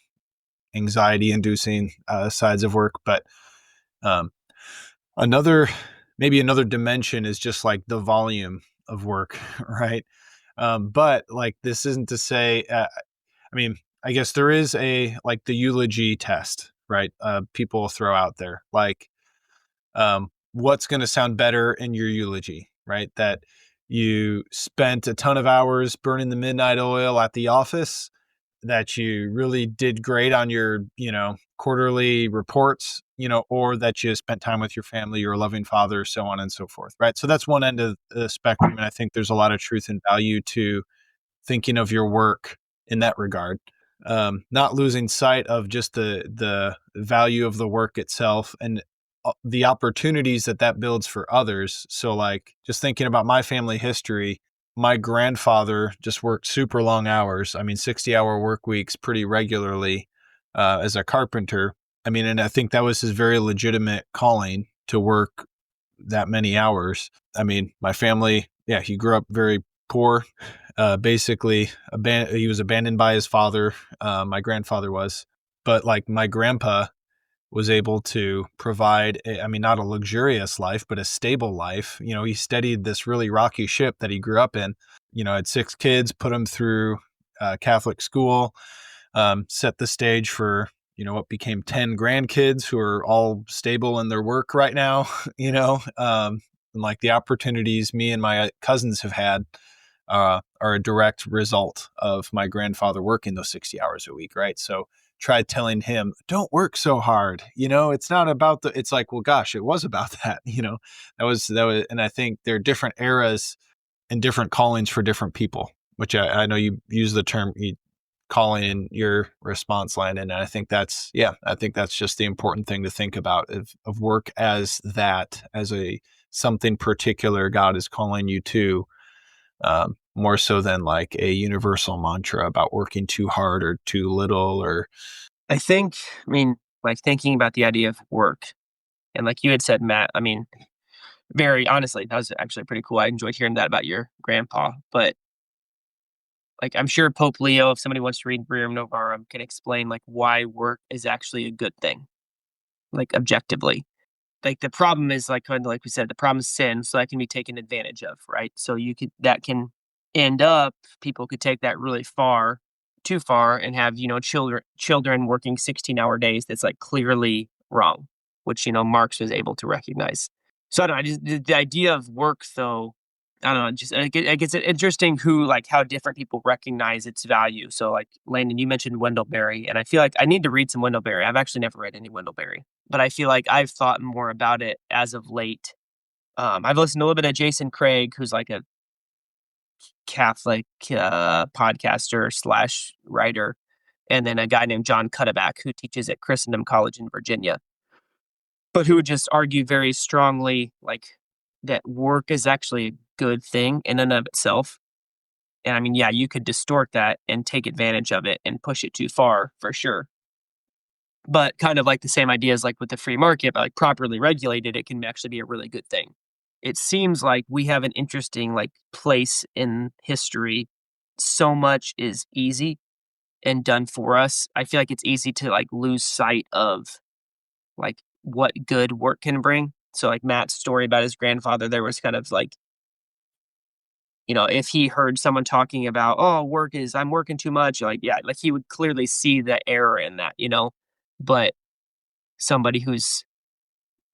anxiety-inducing sides of work. But another dimension is just like the volume of work, right? But like this isn't to say, I guess there is the eulogy test, right? People throw out there like, what's going to sound better in your eulogy, right? That you spent a ton of hours burning the midnight oil at the office, that you really did great on your, quarterly reports, or that you spent time with your family, you're a loving father, so on and so forth, right? So that's one end of the spectrum. And I think there's a lot of truth and value to thinking of your work in that regard. Not losing sight of just the value of the work itself and the opportunities that builds for others. So like just thinking about my family history, my grandfather just worked super long hours. 60-hour work weeks pretty regularly as a carpenter. And I think that was his very legitimate calling to work that many hours. My family, he grew up very poor. Basically, he was abandoned by his father. My grandfather was, but like my grandpa was able to provide, not a luxurious life, but a stable life. He steadied this really rocky ship that he grew up in. Had 6 kids, put them through Catholic school, set the stage for, what became 10 grandkids who are all stable in their work right now, and like the opportunities me and my cousins have had are a direct result of my grandfather working those 60 hours a week, right? So tried telling him, don't work so hard. It's not about it's like, well, gosh, it was about that, that was, and I think there are different eras and different callings for different people, which I know you use the term calling in your response line. And I think that's just the important thing to think about of work as something particular God is calling you to, more so than like a universal mantra about working too hard or too little. Or I think, like thinking about the idea of work, and like you had said, Matt, very honestly, that was actually pretty cool. I enjoyed hearing that about your grandpa. But like, I'm sure Pope Leo, if somebody wants to read Rerum Novarum, can explain like why work is actually a good thing, like objectively. Like the problem is like kind of like we said, the problem is sin, so that can be taken advantage of, right? So that can end up, people could take that really far, too far, and have children working 16-hour days. That's like clearly wrong, which Marx was able to recognize. So I don't know, the idea of work, though, I don't know, just I guess it's interesting how different people recognize its value. So like Landon, you mentioned Wendell Berry, and I feel like I need to read some Wendell Berry. I've actually never read any Wendell Berry, but I feel like I've thought more about it as of late. I've listened to a little bit of Jason Craig, who's like a Catholic podcaster / writer, and then a guy named John Cuddeback who teaches at Christendom College in Virginia, but who would just argue very strongly like that work is actually a good thing in and of itself. And you could distort that and take advantage of it and push it too far for sure. But kind of like the same ideas like with the free market, but like properly regulated, it can actually be a really good thing. it seems like we have an interesting like place in history. So much is easy and done for us. I feel like it's easy to like lose sight of like what good work can bring. So like Matt's story about his grandfather, there was kind of like, if he heard someone talking about, oh, I'm working too much, like, yeah, like he would clearly see the error in that. But somebody who's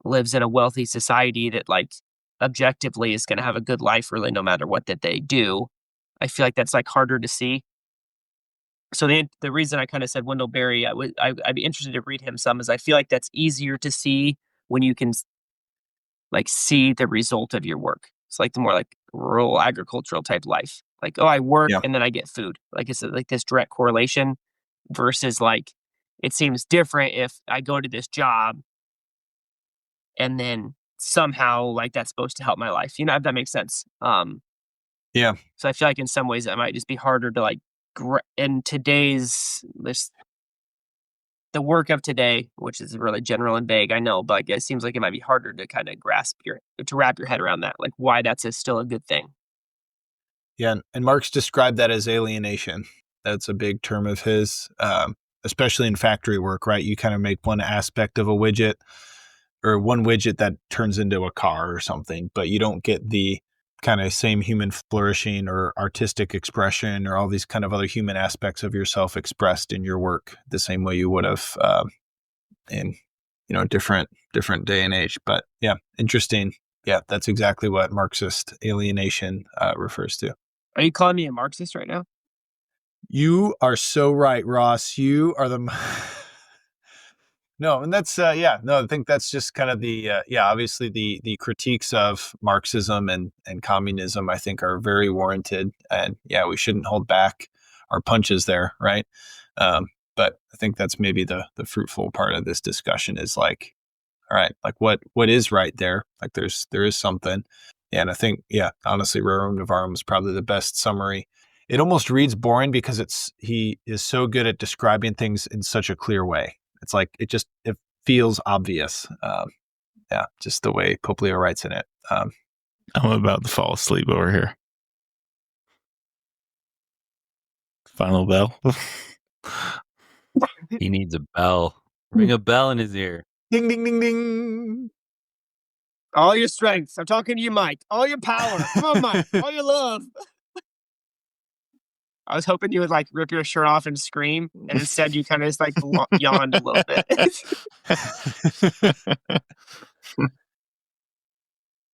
lives in a wealthy society that like objectively is going to have a good life really no matter what that they do, I feel like that's like harder to see. So the reason I kind of said Wendell Berry, I'd be interested to read him some, is I feel like that's easier to see when you can like see the result of your work. It's like the more like rural agricultural type life. Like, oh, I work Yeah. and then I get food. Like it's like this direct correlation versus like it seems different if I go to this job and then somehow like that's supposed to help my life. If that makes sense. Yeah. So I feel like in some ways it might just be harder to like in today's the work of today, which is really general and vague, I know, but like, it seems like it might be harder to kind of wrap your head around that, like why that's still a good thing. Yeah. And Marx described that as alienation. That's a big term of his, especially in factory work, right? You kind of make one aspect of a widget or one widget that turns into a car or something, but you don't get the kind of same human flourishing or artistic expression or all these kind of other human aspects of yourself expressed in your work the same way you would have in different day and age. But yeah, interesting. Yeah, that's exactly what Marxist alienation refers to. Are you calling me a Marxist right now? You are so right, Ross. You are the No, and that's I think that's just kind of the obviously the critiques of Marxism and communism I think are very warranted, and we shouldn't hold back our punches there, right? But I think that's maybe the fruitful part of this discussion is like, all right, like what is right there? Like there is something, and I think honestly, Rerum Novarum is probably the best summary. It almost reads boring because he is so good at describing things in such a clear way. It's like it feels obvious. Just the way Pope Leo writes in it. I'm about to fall asleep over here. Final bell. He needs a bell. Ring a bell in his ear. Ding ding ding ding. All your strengths. I'm talking to you, Mike. All your power. Come on, Mike. All your love. I was hoping you would like rip your shirt off and scream, and instead you kind of just like yawned a little bit.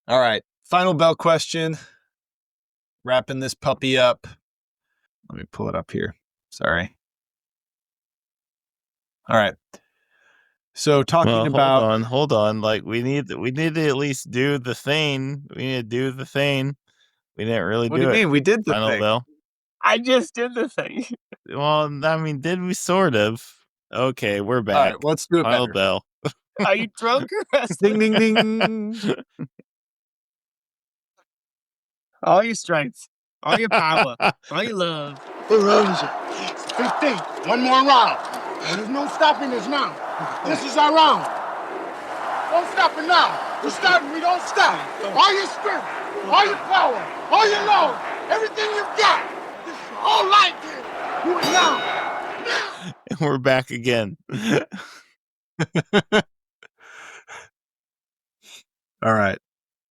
All right. Final bell question. Wrapping this puppy up. Let me pull it up here. Sorry. All right. So talking about hold on. Like we need to at least do the thing. We need to do the thing. We didn't really what do you mean? We did the Final thing. bell. I just did the thing. Well, I mean, did we sort of? Okay, we're back. All right, let's do it Final better. bell. Are you drunk or Ding ding ding. All your strength, all your power, all your love. What round is it? 15. One more round. There's no stopping us now. This is our round. Don't stop it now. We're starting. We don't stop. All your strength, all your power, all your love, everything you've got. This is your whole life. Do it now. And we're back again. All right.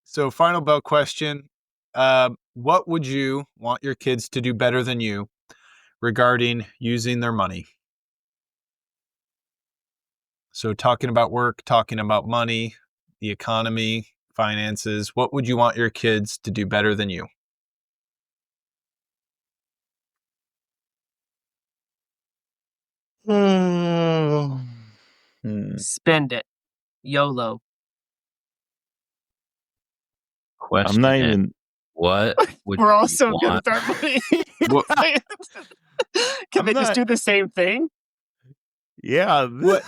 So final bell question. What would you want your kids to do better than you regarding using their money? So talking about work, talking about money, the economy, finances, what would you want your kids to do better than you? Spend it. YOLO. Question. I'm not even. What would We're all you so good want? with our money. What- Can I'm they just not- do the same thing? Yeah. What?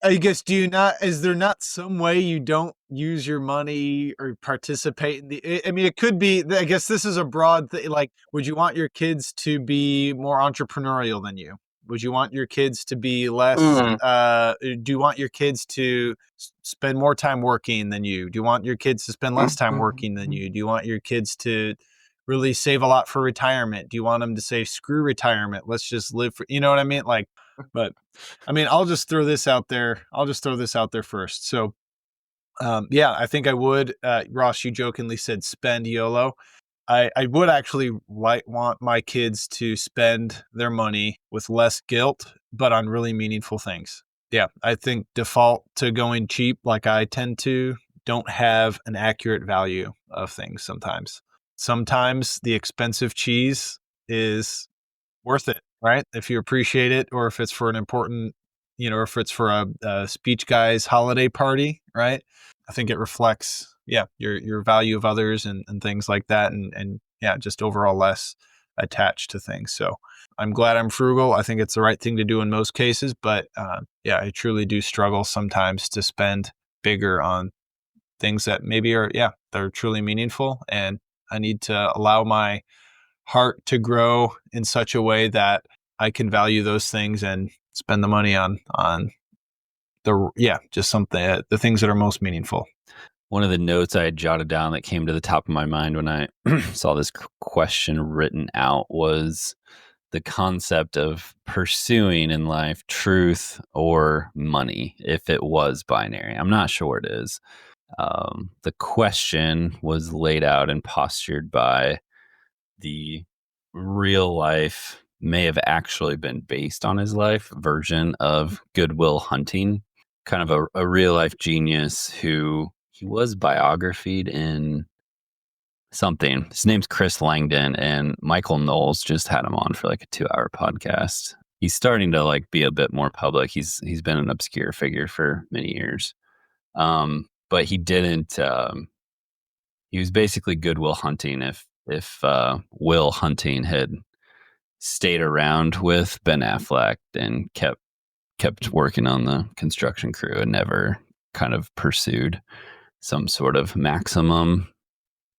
I guess is there not some way you don't use your money or participate in I mean, it could be, I guess this is a broad thing. Like, would you want your kids to be more entrepreneurial than you? Would you want your kids to be less? Do you want your kids to spend more time working than you? Do you want your kids to spend less time working than you? Do you want your kids to really save a lot for retirement? Do you want them to say, screw retirement, let's just live for, you know what I mean? Like, but I mean, I'll just throw this out there. First. So, yeah, I think I would. Ross, you jokingly said spend YOLO. I would actually want my kids to spend their money with less guilt, but on really meaningful things. Yeah, I think default to going cheap, like I tend to, don't have an accurate value of things sometimes. Sometimes the expensive cheese is worth it, right? If you appreciate it, or if it's for an important, or if it's for a speech guy's holiday party, right? I think it reflects, your value of others and things like that. And yeah, just overall less attached to things. So I'm glad I'm frugal. I think it's the right thing to do in most cases, but yeah, I truly do struggle sometimes to spend bigger on things that maybe are, they're truly meaningful. And I need to allow my heart to grow in such a way that I can value those things and spend the money on just something, the things that are most meaningful. One of the notes I had jotted down that came to the top of my mind when I saw this question written out was the concept of pursuing in life truth or money, if it was binary. I'm not sure it is. The question was laid out and postured by the real life, may have actually been based on his life version of Good Will Hunting, kind of a real life genius who he was biographied in something. His name's Chris Langdon, and Michael Knowles just had him on for like a 2-hour podcast. He's starting to like be a bit more public. He's been an obscure figure for many years. But he didn't, he was basically Good Will Hunting if Will Hunting had stayed around with Ben Affleck and kept working on the construction crew and never kind of pursued some sort of maximum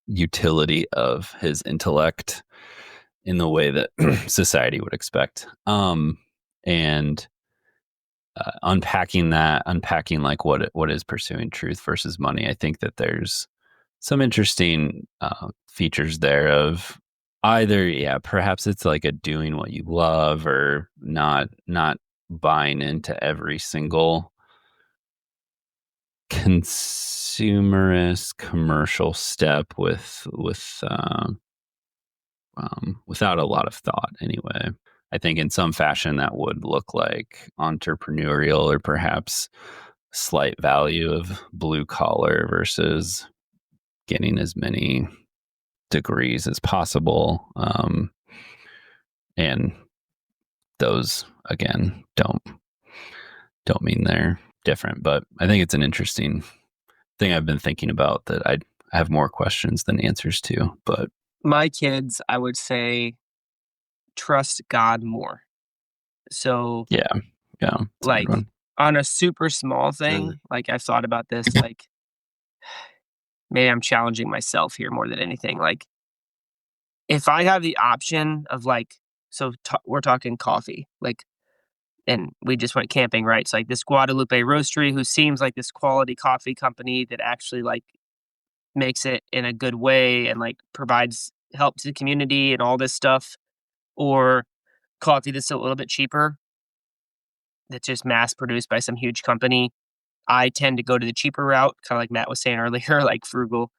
utility of his intellect in the way that society would expect. And unpacking like what is pursuing truth versus money, I think that there's some interesting features there of either, perhaps it's like a doing what you love or not buying into every single consumerist commercial step without a lot of thought anyway. I think in some fashion that would look like entrepreneurial or perhaps slight value of blue collar versus getting as many degrees as possible. And those again don't mean they're different, but I think it's an interesting thing I've been thinking about that I have more questions than answers to. But my kids, I would say, trust God more. So yeah, like on a super small thing, like I've thought about this, like maybe I'm challenging myself here more than anything. Like if I have the option of like, so we're talking coffee, like, and we just went camping, right? It's like this Guadalupe Roastery, who seems like this quality coffee company that actually like makes it in a good way and like provides help to the community and all this stuff, or coffee that's a little bit cheaper, that's just mass produced by some huge company. I tend to go to the cheaper route, kind of like Matt was saying earlier, like frugal.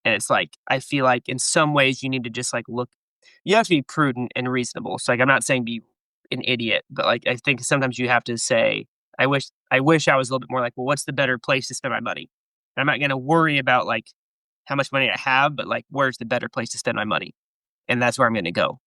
And it's like, I feel like in some ways you need to just like look, you have to be prudent and reasonable. So like, I'm not saying be an idiot, but like, I think sometimes you have to say, I wish I was a little bit more like, well, what's the better place to spend my money? And I'm not going to worry about like how much money I have, but like, where's the better place to spend my money? And that's where I'm going to go.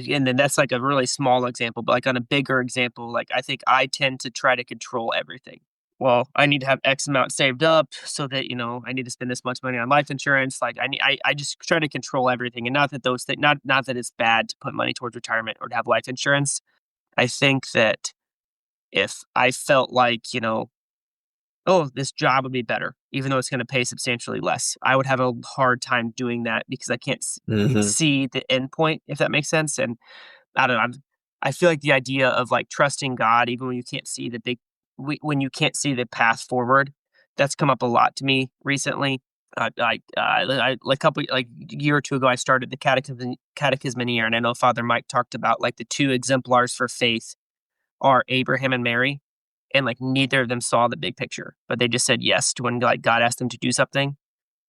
And then that's like a really small example, but like on a bigger example, like I think I tend to try to control everything. Well, I need to have X amount saved up so that, I need to spend this much money on life insurance. Like I just try to control everything, and not that those things, not that it's bad to put money towards retirement or to have life insurance. I think that if I felt like, oh, this job would be better, even though it's going to pay substantially less, I would have a hard time doing that because I can't see the end point, if that makes sense. And I don't know. I feel like the idea of like trusting God, even when you can't see that when you can't see the path forward, that's come up a lot to me recently. Like a couple, like a year or two ago, I started the catechism year, and I know Father Mike talked about like the two exemplars for faith are Abraham and Mary, and like neither of them saw the big picture, but they just said yes to when like God asked them to do something.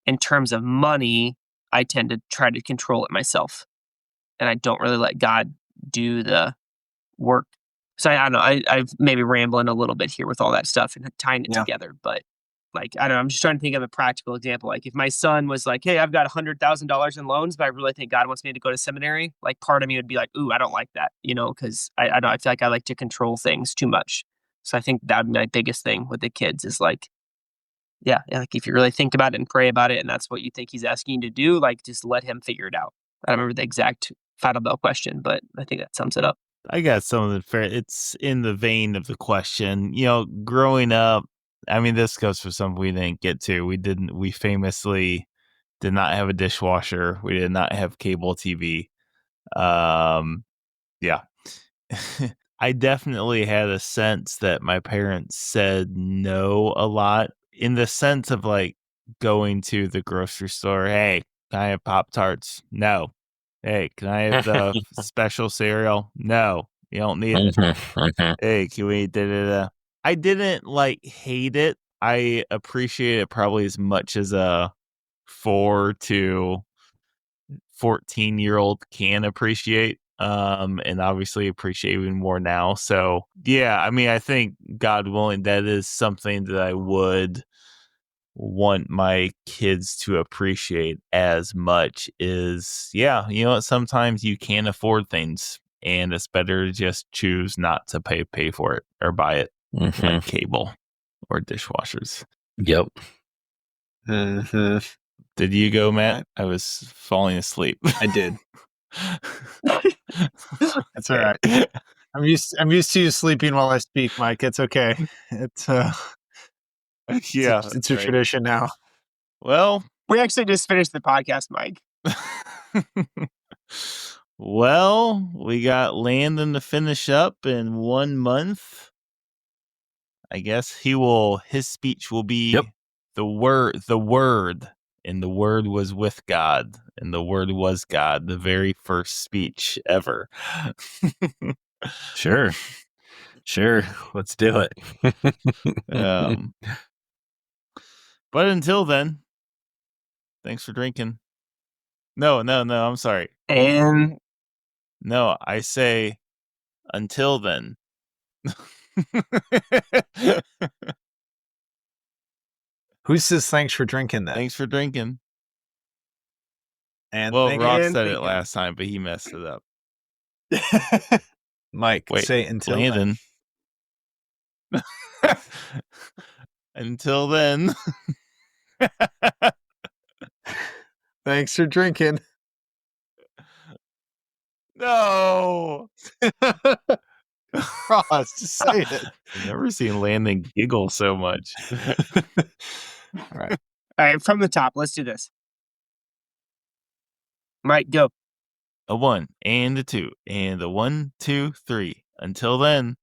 In terms of money, I tend to try to control it myself, and I don't really let God do the work. So I don't know. I've maybe rambling a little bit here with all that stuff and tying it together, but like I don't know. I'm just trying to think of a practical example. Like if my son was like, "Hey, I've got $100,000 in loans, but I really think God wants me to go to seminary," like part of me would be like, "Ooh, I don't like that," because I don't. I feel like I like to control things too much. So I think that would be my biggest thing with the kids is like, yeah, like if you really think about it and pray about it, and that's what you think he's asking you to do, like just let him figure it out. I don't remember the exact final bell question, but I think that sums it up. I got some of the fair. It's in the vein of the question. Growing up, I mean, this goes for something we didn't get to. We famously did not have a dishwasher. We did not have cable TV. Yeah. I definitely had a sense that my parents said no a lot in the sense of like going to the grocery store. Hey, can I have Pop-Tarts? No. Hey, can I have the special cereal? No, you don't need it. Hey, can we da-da-da? I didn't like hate it. I appreciate it probably as much as a 4 to 14-year-old can appreciate. And obviously appreciate even more now. So yeah, I mean, I think God willing, that is something that I would want my kids to appreciate as much is, sometimes you can't afford things and it's better to just choose not to pay for it or buy it, like cable or dishwashers. Yep. Did you go, Matt? I was falling asleep. I did. That's all right. I'm used to you sleeping while I speak, Mike. It's okay. It's it's a tradition now. Well, we actually just finished the podcast, Mike. Well, we got Landon to finish up in 1 month. I guess his speech will be the word, and the word was with God, and the word was God, the very first speech ever. Sure. Let's do it. But until then, thanks for drinking. No, I'm sorry. And no, I say until then. Who says thanks for drinking then? Thanks for drinking. And Rock said it last time, but he messed it up. Mike, say until Landon. Then. Until then. Thanks for drinking. No. Ross, just say it. I've never seen Landon giggle so much. All right, from the top, let's do this. Mike, go. A 1 and a 2 and a 1, 2, 3. Until then.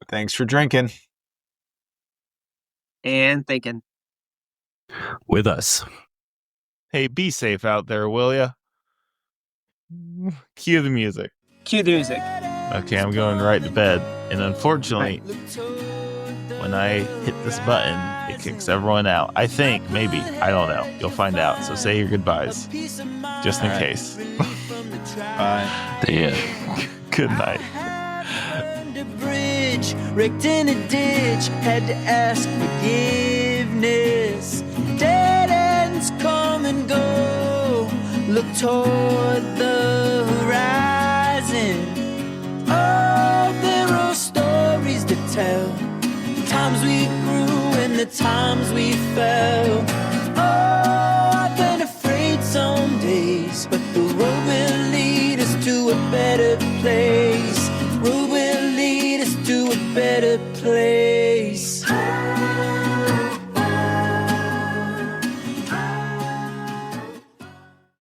Thanks for drinking. And thinking. With us. Hey, be safe out there, will ya? Cue the music. Cue the music. Okay, I'm going right to bed. And unfortunately, when I hit this button, it kicks everyone out. I think, maybe. I don't know. You'll find out. So say your goodbyes. Just in case. Bye. Yeah. Good night. Bridge, wrecked in a ditch, had to ask forgiveness. Dead ends come and go. Look toward the horizon. Oh, there are stories to tell. The times we grew and the times we fell. Oh, I've been afraid some days, but the road will lead us to a better place. Road will lead us to a better place.